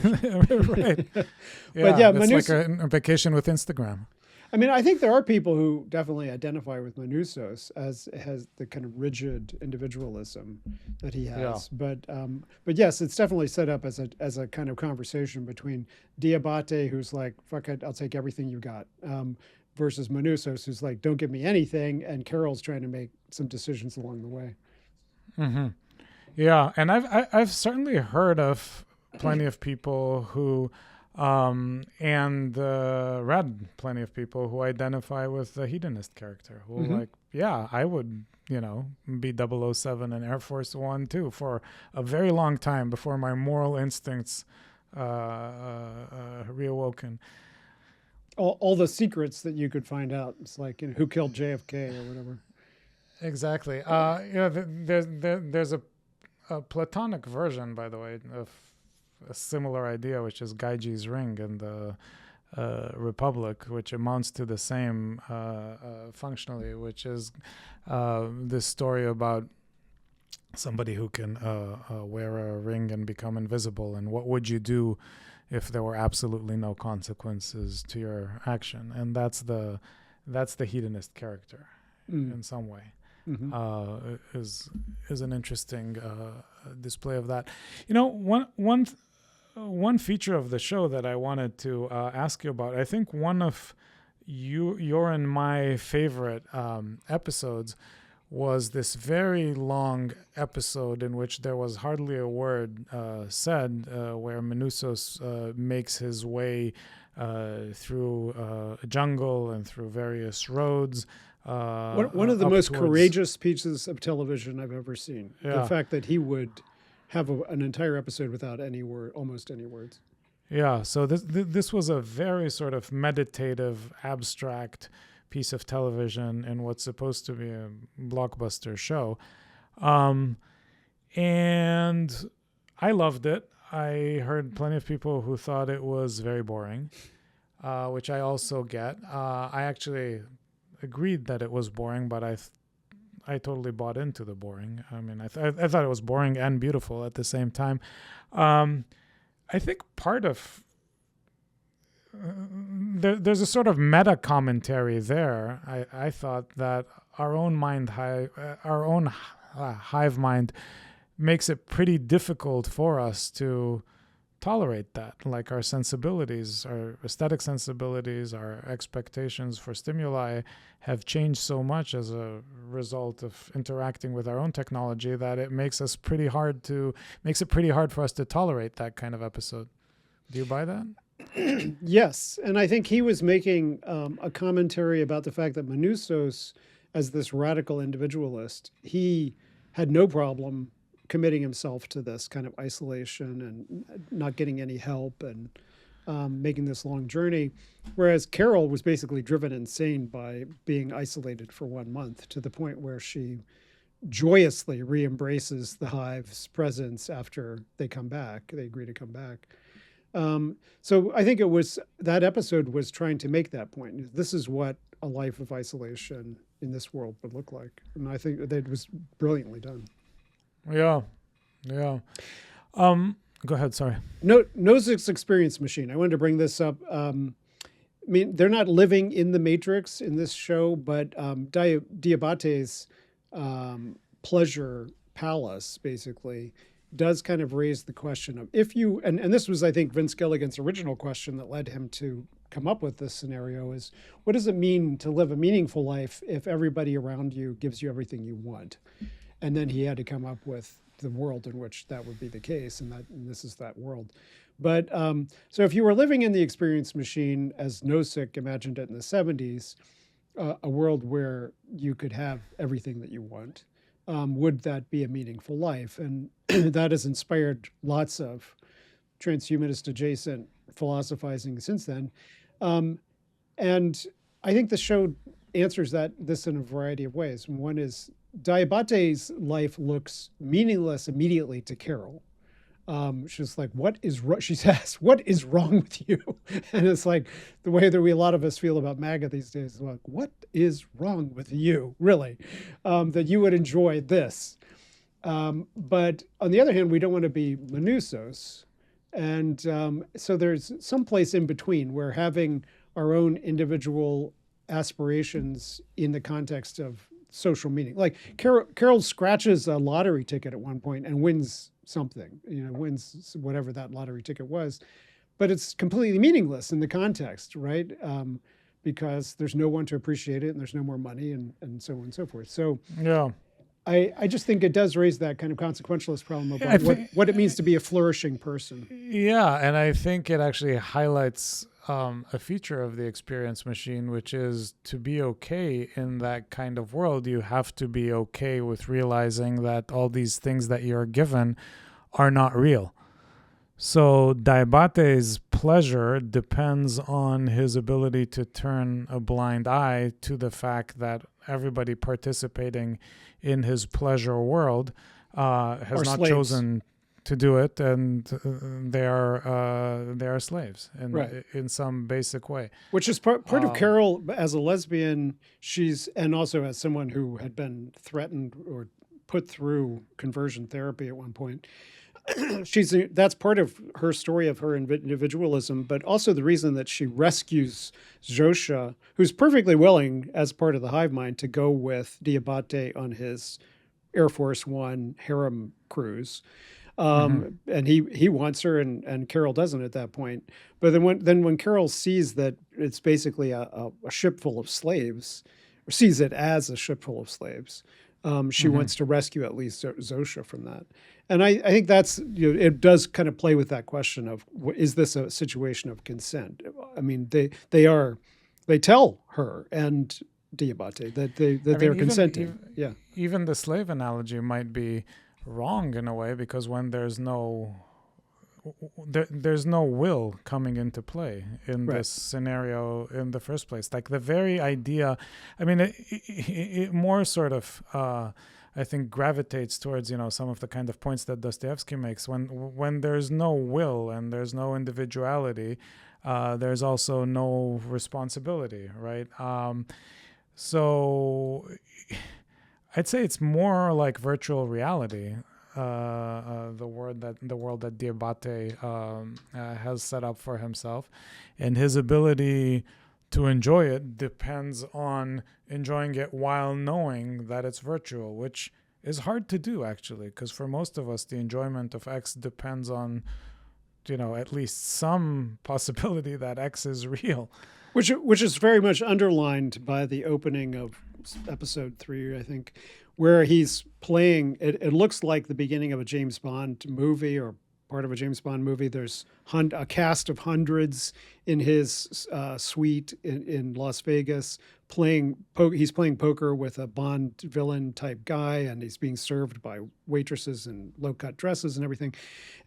right. But yeah, it's like a vacation with Instagram. I mean, I think there are people who definitely identify with Manusas as has the kind of rigid individualism that he has. Yeah. But yes, it's definitely set up as a kind of conversation between Diabate, who's like, fuck it, I'll take everything you got, versus Manusas, who's like, don't give me anything, and Carol's trying to make some decisions along the way. Mm-hmm. Yeah, and I've certainly heard of plenty of people who And read plenty of people who identify with the hedonist character, who like, yeah, I would, be 007 and Air Force One too for a very long time before my moral instincts reawoken. All the secrets that you could find out. It's like, who killed JFK or whatever. Exactly. There's a Platonic version, by the way, of a similar idea, which is Gaiji's ring in the Republic, which amounts to the same functionally, which is this story about somebody who can wear a ring and become invisible, and what would you do if there were absolutely no consequences to your action. And that's the hedonist character in some way. Is an interesting display of that. One feature of the show that I wanted to ask you about, I think one of your and my favorite episodes was this very long episode in which there was hardly a word said, where Minusos makes his way through a jungle and through various roads. One of the most courageous pieces of television I've ever seen. Yeah. The fact that he would have an entire episode without almost any words. Yeah, so this was a very sort of meditative, abstract piece of television in what's supposed to be a blockbuster show. And I loved it. I heard plenty of people who thought it was very boring, which I also get. I actually agreed that it was boring, but I totally bought into the boring. I mean, I thought it was boring and beautiful at the same time. I think part of there's a sort of meta commentary there. I thought that our own hive mind makes it pretty difficult for us to tolerate that. Like our sensibilities, our aesthetic sensibilities, our expectations for stimuli have changed so much as a result of interacting with our own technology that it makes it pretty hard for us to tolerate that kind of episode. Do you buy that? Yes, and I think he was making a commentary about the fact that Minusos, as this radical individualist, he had no problem committing himself to this kind of isolation and not getting any help and making this long journey, whereas Carol was basically driven insane by being isolated for 1 month, to the point where she joyously re-embraces the hive's presence after they agree to come back. So I think that episode was trying to make that point. This is what a life of isolation in this world would look like. And I think that it was brilliantly done. Yeah. Go ahead, sorry. Nozick's experience machine. I wanted to bring this up. I mean, they're not living in the Matrix in this show, but Diabate's pleasure palace, basically, does kind of raise the question of and this was, I think, Vince Gilligan's original question that led him to come up with this scenario is, what does it mean to live a meaningful life if everybody around you gives you everything you want? And then he had to come up with the world in which that would be the case, and this is that world. But so if you were living in the experience machine, as Nozick imagined it in the 70s, a world where you could have everything that you want, would that be a meaningful life? And that has inspired lots of transhumanist adjacent philosophizing since then. And I think the show answers this in a variety of ways. One is Diabate's life looks meaningless immediately to Carol. She's like, she says, what is wrong with you? And it's like the way that a lot of us feel about MAGA these days, like, what is wrong with you, really, that you would enjoy this? But on the other hand, we don't want to be Minusos. And so there's some place in between where having our own individual aspirations in the context of social meaning. Like Carol scratches a lottery ticket at one point and wins something, wins whatever that lottery ticket was, but it's completely meaningless in the context, right? Because there's no one to appreciate it and there's no more money and so on and so forth. So yeah, I just think it does raise that kind of consequentialist problem I about thi- what it means to be a flourishing person. Yeah, and I think it actually highlights a feature of the experience machine, which is to be okay in that kind of world, you have to be okay with realizing that all these things that you're given are not real. So Diabate's pleasure depends on his ability to turn a blind eye to the fact that everybody participating in his pleasure world has Or not slaves. chosen to do it, and they are slaves Right. in some basic way. Which is part of Um, Carol as a lesbian. And also as someone who had been threatened or put through conversion therapy at one point. That's part of her story of her individualism, but also the reason that she rescues Zosha, who's perfectly willing as part of the hive mind to go with Diabate on his Air Force One harem cruise. And he wants her, and Carol doesn't at that point. But then when Carol sees that it's basically a ship full of slaves, or sees it as a ship full of slaves, she wants to rescue at least Zosha from that. And I think that's, it does kind of play with that question of, is this a situation of consent? I mean, they tell her and Diabate that they're consenting. Yeah. Even the slave analogy might be wrong in a way, because when there's no will coming into play in Right. this scenario in the first place. Like the very idea, I mean, it more sort of I think gravitates towards some of the kind of points that Dostoevsky makes. When there's no will and there's no individuality, there's also no responsibility, right? So I'd say it's more like virtual reality. The world that Diabate has set up for himself, and his ability to enjoy it depends on enjoying it while knowing that it's virtual, which is hard to do actually, because for most of us the enjoyment of X depends on at least some possibility that X is real. Which is very much underlined by the opening of episode 3, I think, where he's playing. It looks like the beginning of a James Bond movie or part of a James Bond movie. There's a cast of hundreds in his suite in Las Vegas playing. He's playing poker with a Bond villain type guy, and he's being served by waitresses in low cut dresses and everything.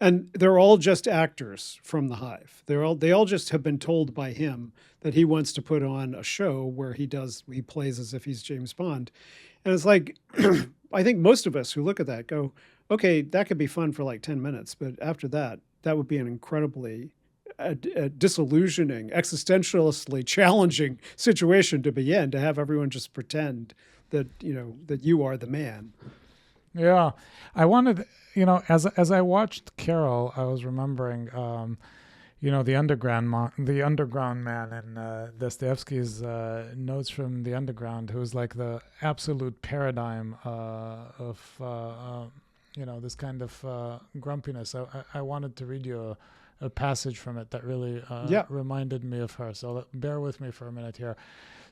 And they're all just actors from the Hive. They all just have been told by him that he wants to put on a show where he plays as if he's James Bond. And it's like, I think most of us who look at that go, okay, that could be fun for like 10 minutes. But after that, that would be an incredibly disillusioning, existentialistly challenging situation to be in, to have everyone just pretend that, that you are the man. Yeah. I wanted, as I watched Carol, I was remembering, the underground man in Dostoevsky's Notes from the Underground, who's like the absolute paradigm of this kind of grumpiness. I wanted to read you a passage from it that really reminded me of her. So bear with me for a minute here.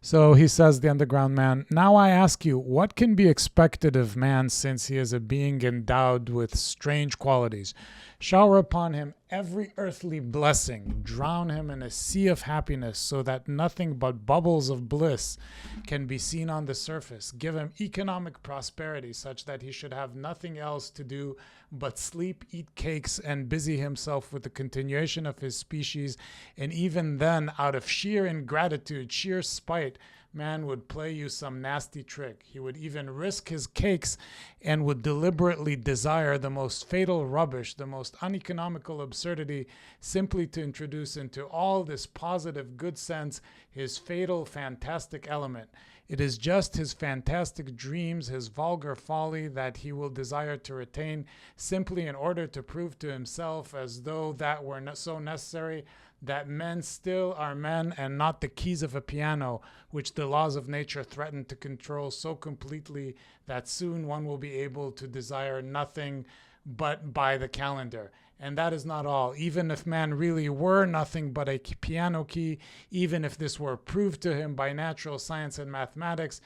So he says, the underground man, "Now I ask you, what can be expected of man, since he is a being endowed with strange qualities? Shower upon him every earthly blessing, drown him in a sea of happiness, so that nothing but bubbles of bliss can be seen on the surface. Give him economic prosperity, such that he should have nothing else to do but sleep, eat cakes, and busy himself with the continuation of his species. And even then, out of sheer ingratitude, sheer spite, man would play you some nasty trick. He would even risk his cakes and would deliberately desire the most fatal rubbish, the most uneconomical absurdity, simply to introduce into all this positive good sense his fatal fantastic element. It is just his fantastic dreams, his vulgar folly, that he will desire to retain, simply in order to prove to himself, as though that were so necessary, that men still are men and not the keys of a piano, which the laws of nature threaten to control so completely that soon one will be able to desire nothing but by the calendar. And that is not all. Even if man really were nothing but a piano key, even if this were proved to him by natural science and mathematics,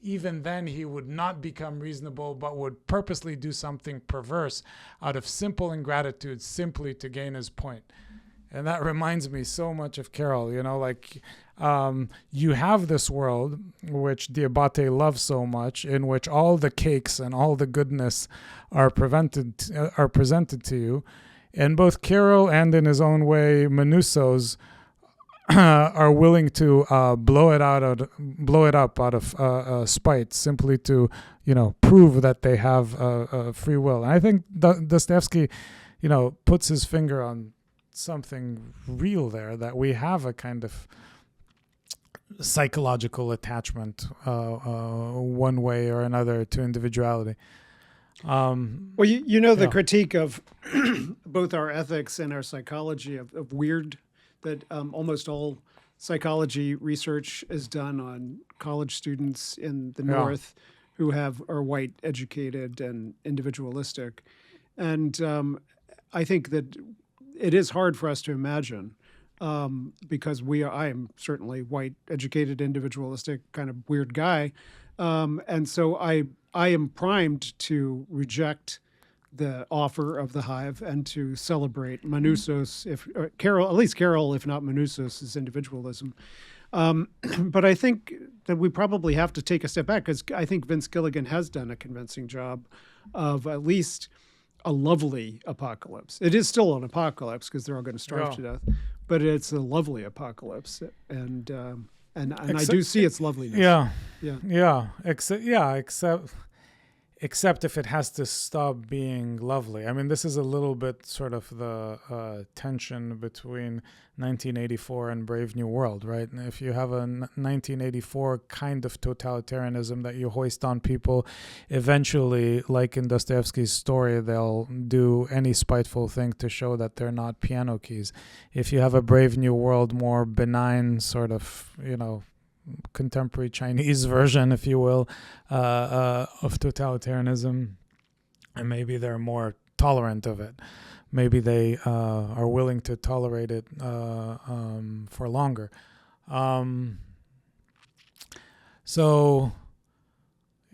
even then he would not become reasonable, but would purposely do something perverse out of simple ingratitude simply to gain his point. And that reminds me so much of Carol, you have this world which Diabate loves so much, in which all the cakes and all the goodness are presented to you. And both Carol and, in his own way, Manussos are willing to blow it up out of spite, simply to prove that they have free will. And I think Dostoevsky, puts his finger on something real there, that we have a kind of psychological attachment one way or another to individuality. The critique of both our ethics and our psychology of weird, that almost all psychology research is done on college students in the North who are white, educated, and individualistic. And I think that it is hard for us to imagine because I am certainly white, educated, individualistic, kind of weird guy. And so I am primed to reject the offer of the hive and to celebrate Manussos, at least Carol, if not Manussos' individualism. But I think that we probably have to take a step back, because I think Vince Gilligan has done a convincing job of at least a lovely apocalypse. It is still an apocalypse because they're all going to starve to death, but it's a lovely apocalypse, and I do see its loveliness. Except if it has to stop being lovely. I mean, this is a little bit sort of the tension between 1984 and Brave New World, right? And if you have a 1984 kind of totalitarianism that you hoist on people, eventually, like in Dostoevsky's story, they'll do any spiteful thing to show that they're not piano keys. If you have a Brave New World, more benign sort of, contemporary Chinese version, if you will, of totalitarianism, and maybe they're more tolerant of it. Maybe they are willing to tolerate it for longer. I'm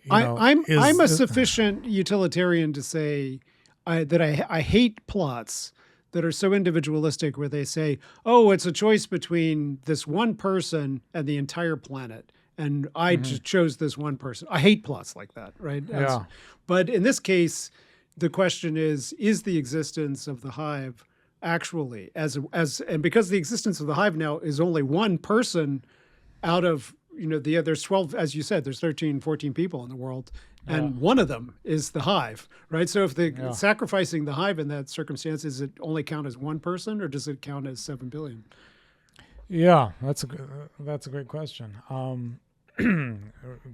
a sufficient utilitarian to say that I hate plots that are so individualistic, where they say, oh, it's a choice between this one person and the entire planet, and I just chose this one person. I hate plots like that, right? But in this case, the question is the existence of the hive actually, and because the existence of the hive now is only one person out of, there's 12, as you said, there's 13, 14 people in the world, and one of them is the hive, right? So if sacrificing the hive in that circumstance, does it only count as one person, or does it count as 7 billion? Yeah, that's a great question.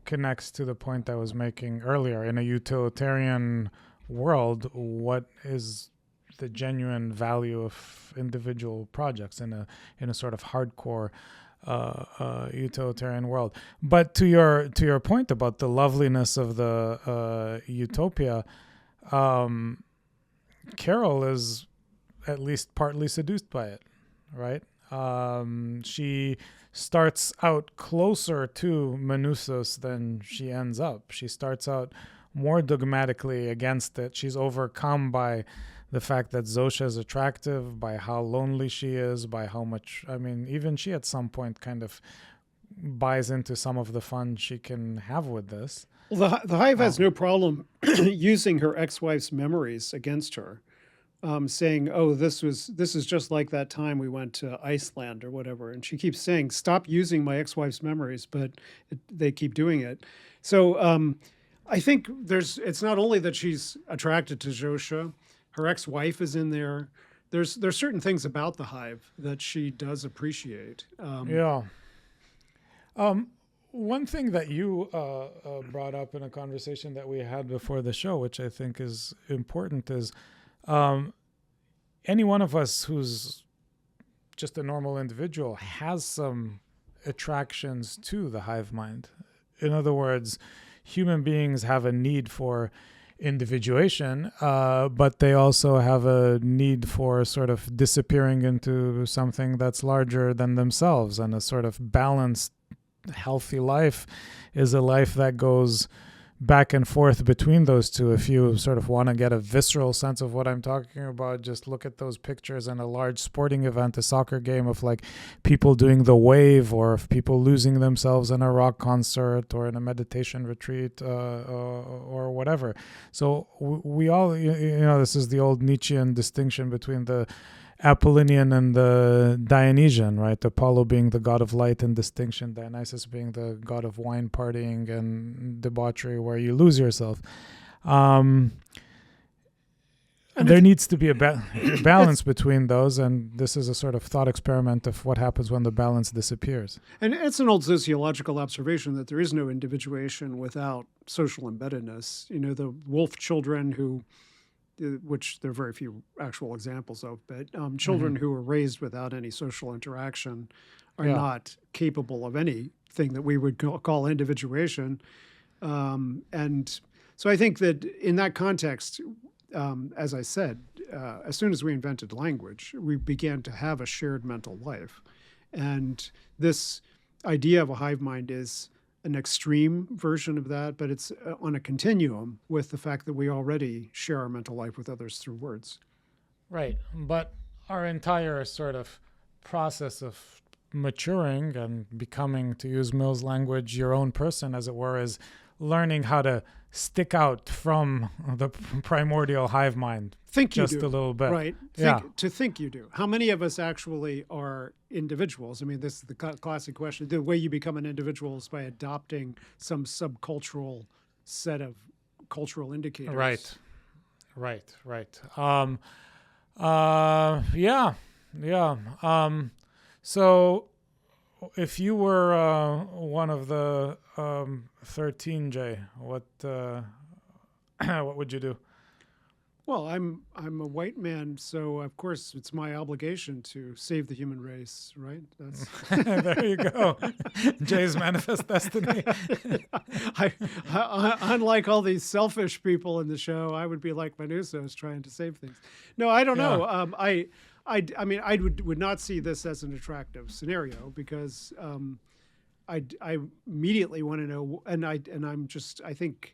Connects to the point I was making earlier. In a utilitarian world, what is the genuine value of individual projects in a sort of hardcore utilitarian world? But to your point about the loveliness of the utopia, Carol is at least partly seduced by it, right? She starts out closer to Manussos than she ends up. She starts out more dogmatically against it. She's overcome by the fact that Zosha is attractive, by how lonely she is, by how much, even she at some point kind of buys into some of the fun she can have with this. Well, the hive has no problem using her ex-wife's memories against her, saying, oh, this is just like that time we went to Iceland or whatever. And she keeps saying, stop using my ex-wife's memories, but they keep doing it. So I think it's not only that she's attracted to Zosha, her ex-wife is in there. There's certain things about the hive that she does appreciate. One thing that you brought up in a conversation that we had before the show, which I think is important, is any one of us who's just a normal individual has some attractions to the hive mind. In other words, human beings have a need for individuation, but they also have a need for sort of disappearing into something that's larger than themselves, and a sort of balanced healthy life is a life that goes back and forth between those two. If you sort of want to get a visceral sense of what I'm talking about, just look at those pictures in a large sporting event, a soccer game, of like people doing the wave, or of people losing themselves in a rock concert or in a meditation retreat, or whatever. So we all, this is the old Nietzschean distinction between the Apollonian and the Dionysian, right? Apollo being the god of light and distinction, Dionysus being the god of wine, partying, and debauchery, where you lose yourself. There needs to be a balance between those, and this is a sort of thought experiment of what happens when the balance disappears. And it's an old sociological observation that there is no individuation without social embeddedness. The wolf children which there are very few actual examples of, but children who are raised without any social interaction are not capable of anything that we would call individuation. And so I think that in that context, as I said, as soon as we invented language, we began to have a shared mental life. And this idea of a hive mind is an extreme version of that, but it's on a continuum with the fact that we already share our mental life with others through words. Right. But our entire sort of process of maturing and becoming, to use Mill's language, your own person, as it were, is learning how to stick out from the primordial hive mind. Think you do. Just a little bit. Right. To think you do. How many of us actually are individuals? I mean, this is the classic question. The way you become an individual is by adopting some subcultural set of cultural indicators. Right. So if you were one of the 13, Jay, what would you do? Well, I'm a white man, so of course it's my obligation to save the human race, right? That's there you go. Jay's manifest destiny. Unlike all these selfish people in the show, I would be like Manusos trying to save things. No, I don't know. I mean, I would not see this as an attractive scenario because I immediately want to know, and I think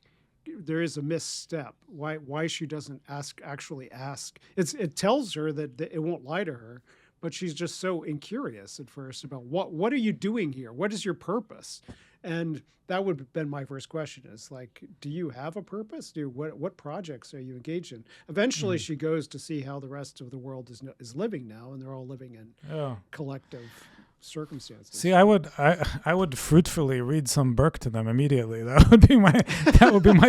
there is a misstep. Why she doesn't actually ask? It tells her that it won't lie to her, but she's just so incurious at first about what are you doing here? What is your purpose? And that would have been my first question: is like, do you have a purpose? What projects are you engaged in? Eventually, she goes to see how the rest of the world is living now, and they're all living in collective circumstances. See, I would fruitfully read some Burke to them immediately. That would be my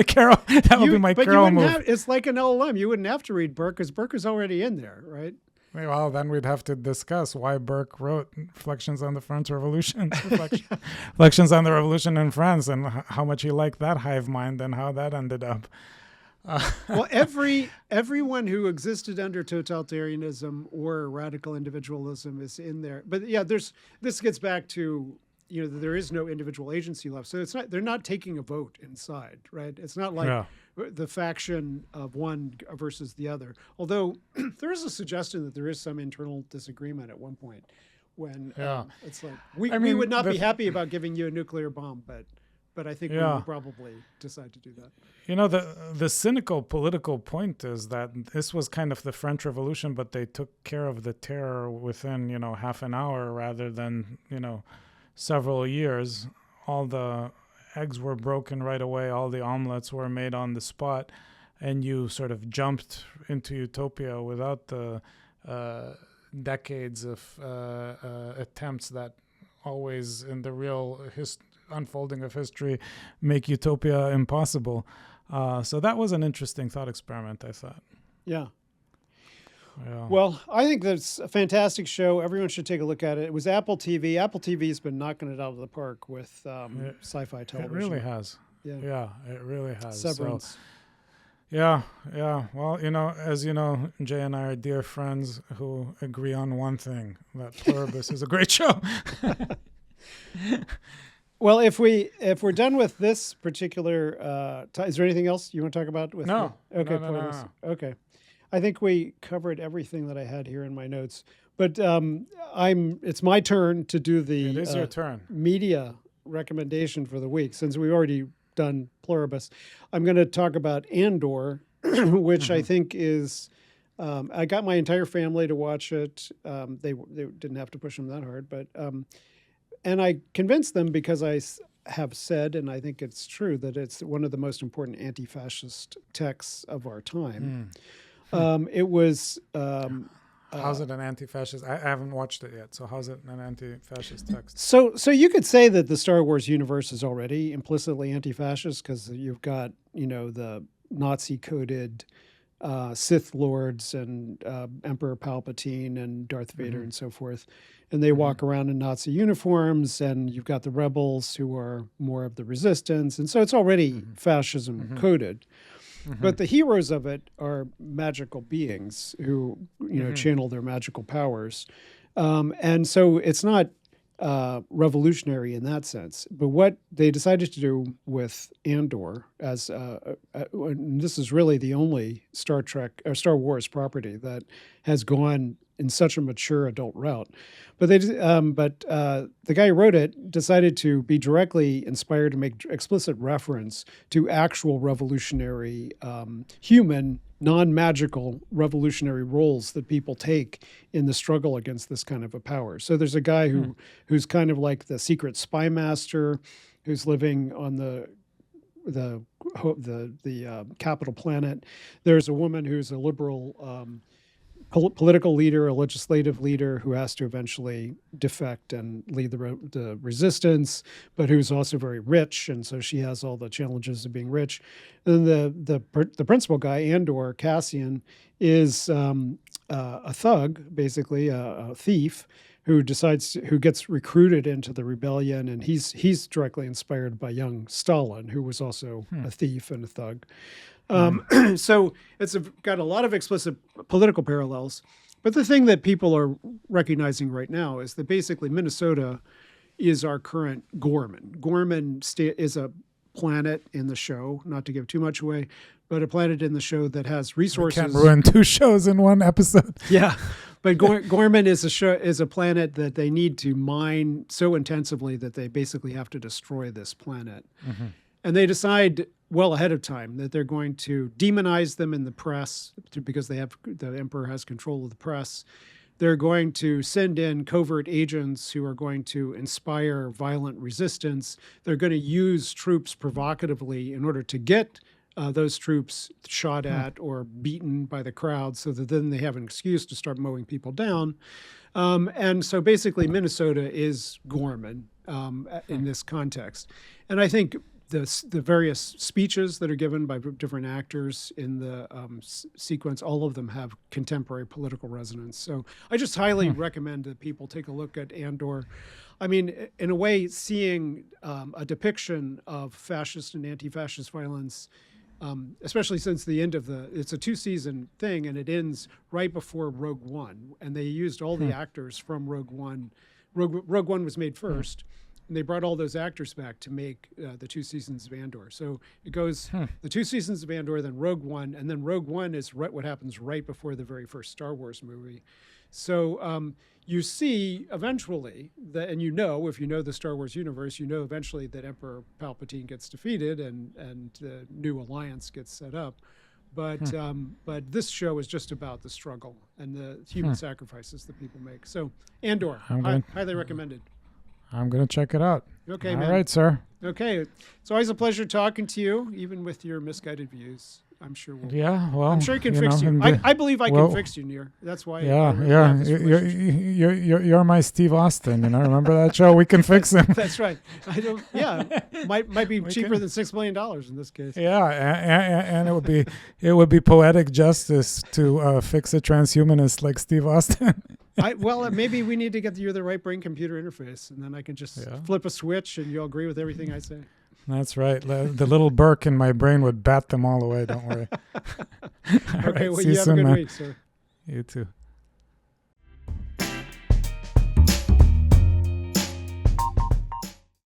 Carol. That would be my Carol move. It's like an LLM. You wouldn't have to read Burke because Burke is already in there, right? Well, then we'd have to discuss why Burke wrote Reflections on the French Revolution, Reflections on the Revolution in France, and how much he liked that hive mind and how that ended up. Well, everyone who existed under totalitarianism or radical individualism is in there. But yeah, this gets back to, there is no individual agency left. So they're not taking a vote inside, right? It's not like the faction of one versus the other. Although there is a suggestion that there is some internal disagreement at one point when it's like, we would not be happy about giving you a nuclear bomb, but I think we would probably decide to do that. The cynical political point is that this was kind of the French Revolution, but they took care of the terror within, half an hour rather than, several years. All the eggs were broken right away. All the omelets were made on the spot. And you sort of jumped into utopia without the decades of attempts that always in the real unfolding of history make utopia impossible. So that was an interesting thought experiment, I thought. Yeah. Well, I think that's a fantastic show. Everyone should take a look at it. It was Apple TV. Apple TV's been knocking it out of the park with sci-fi television. It really has. Yeah, it really has. Severance. So, yeah. Well, as you know, Jay and I are dear friends who agree on one thing, that Pluribus is a great show. Well, if we're done with this particular, is there anything else you want to talk about? No. Okay, No. Okay. I think we covered everything that I had here in my notes. But it's my turn to do the It is your turn. media recommendation for the week, since we've already done Pluribus. I'm going to talk about Andor, which I think is. I got my entire family to watch it. They didn't have to push them that hard, but and I convinced them because I have said, and I think it's true, that it's one of the most important anti-fascist texts of our time. It was. How's it an anti-fascist? I haven't watched it yet. So how's it an anti-fascist text? So you could say that the Star Wars universe is already implicitly anti-fascist because you've got the Nazi-coded Sith lords and Emperor Palpatine and Darth Vader and so forth, and they walk around in Nazi uniforms, and you've got the rebels who are more of the resistance, and so it's already fascism coded. But the heroes of it are magical beings who, channel their magical powers. And so it's not revolutionary in that sense. But what they decided to do with Andor, and this is really the only Star Wars property that has gone in such a mature adult route. But the guy who wrote it decided to be directly inspired to make explicit reference to actual revolutionary, human, non-magical revolutionary roles that people take in the struggle against this kind of a power. So there's a guy who's kind of like the secret spy master, who's living on the capital planet. There's a woman who's a liberal political leader, a legislative leader who has to eventually defect and lead the resistance, but who's also very rich, and so she has all the challenges of being rich. And the principal guy, Andor Cassian, is a thug, basically a thief, who gets recruited into the rebellion, and he's directly inspired by young Stalin, who was also a thief and a thug. So it's got a lot of explicit political parallels. But the thing that people are recognizing right now is that basically Minnesota is our current Gorman. Gorman is a planet in the show, not to give too much away, but a planet in the show that has resources. We can't ruin 2 shows in one episode. Yeah, but Gorman is a planet that they need to mine so intensively that they basically have to destroy this planet. And they decide well ahead of time that they're going to demonize them in the press because the emperor has control of the press. They're going to send in covert agents who are going to inspire violent resistance. They're going to use troops provocatively in order to get those troops shot at or beaten by the crowd so that then they have an excuse to start mowing people down. And so basically Minnesota is Gorman in this context. And I think the various speeches that are given by different actors in the sequence, all of them have contemporary political resonance. So I just highly recommend that people take a look at Andor. I mean, in a way, seeing a depiction of fascist and anti-fascist violence, especially since the end of it's a 2-season thing, and it ends right before Rogue One. And they used all the actors from Rogue One. Rogue One was made first. And they brought all those actors back to make the 2 seasons of Andor. So it goes the 2 seasons of Andor, then Rogue One, and then Rogue One is what happens right before the very first Star Wars movie. So you see eventually that, and if you know the Star Wars universe, eventually that Emperor Palpatine gets defeated and the new alliance gets set up. But this show is just about the struggle and the human sacrifices that people make. So Andor, highly recommended. I'm going to check it out. Okay, man. All right, sir. Okay. It's always a pleasure talking to you, even with your misguided views. I'm sure we'll. Yeah, well, I'm sure you can fix you. I believe I can fix you, Nir. That's why. Yeah. You're my Steve Austin. Remember that show? We can fix him. That's right. Might be cheaper than $6 million in this case. Yeah, and it would be poetic justice to fix a transhumanist like Steve Austin. Maybe we need to get you the right brain-computer interface, and then I can just flip a switch, and you'll agree with everything I say. That's right. The little Burke in my brain would bat them all away. Don't worry. Okay, well, you have a good week, sir. You too.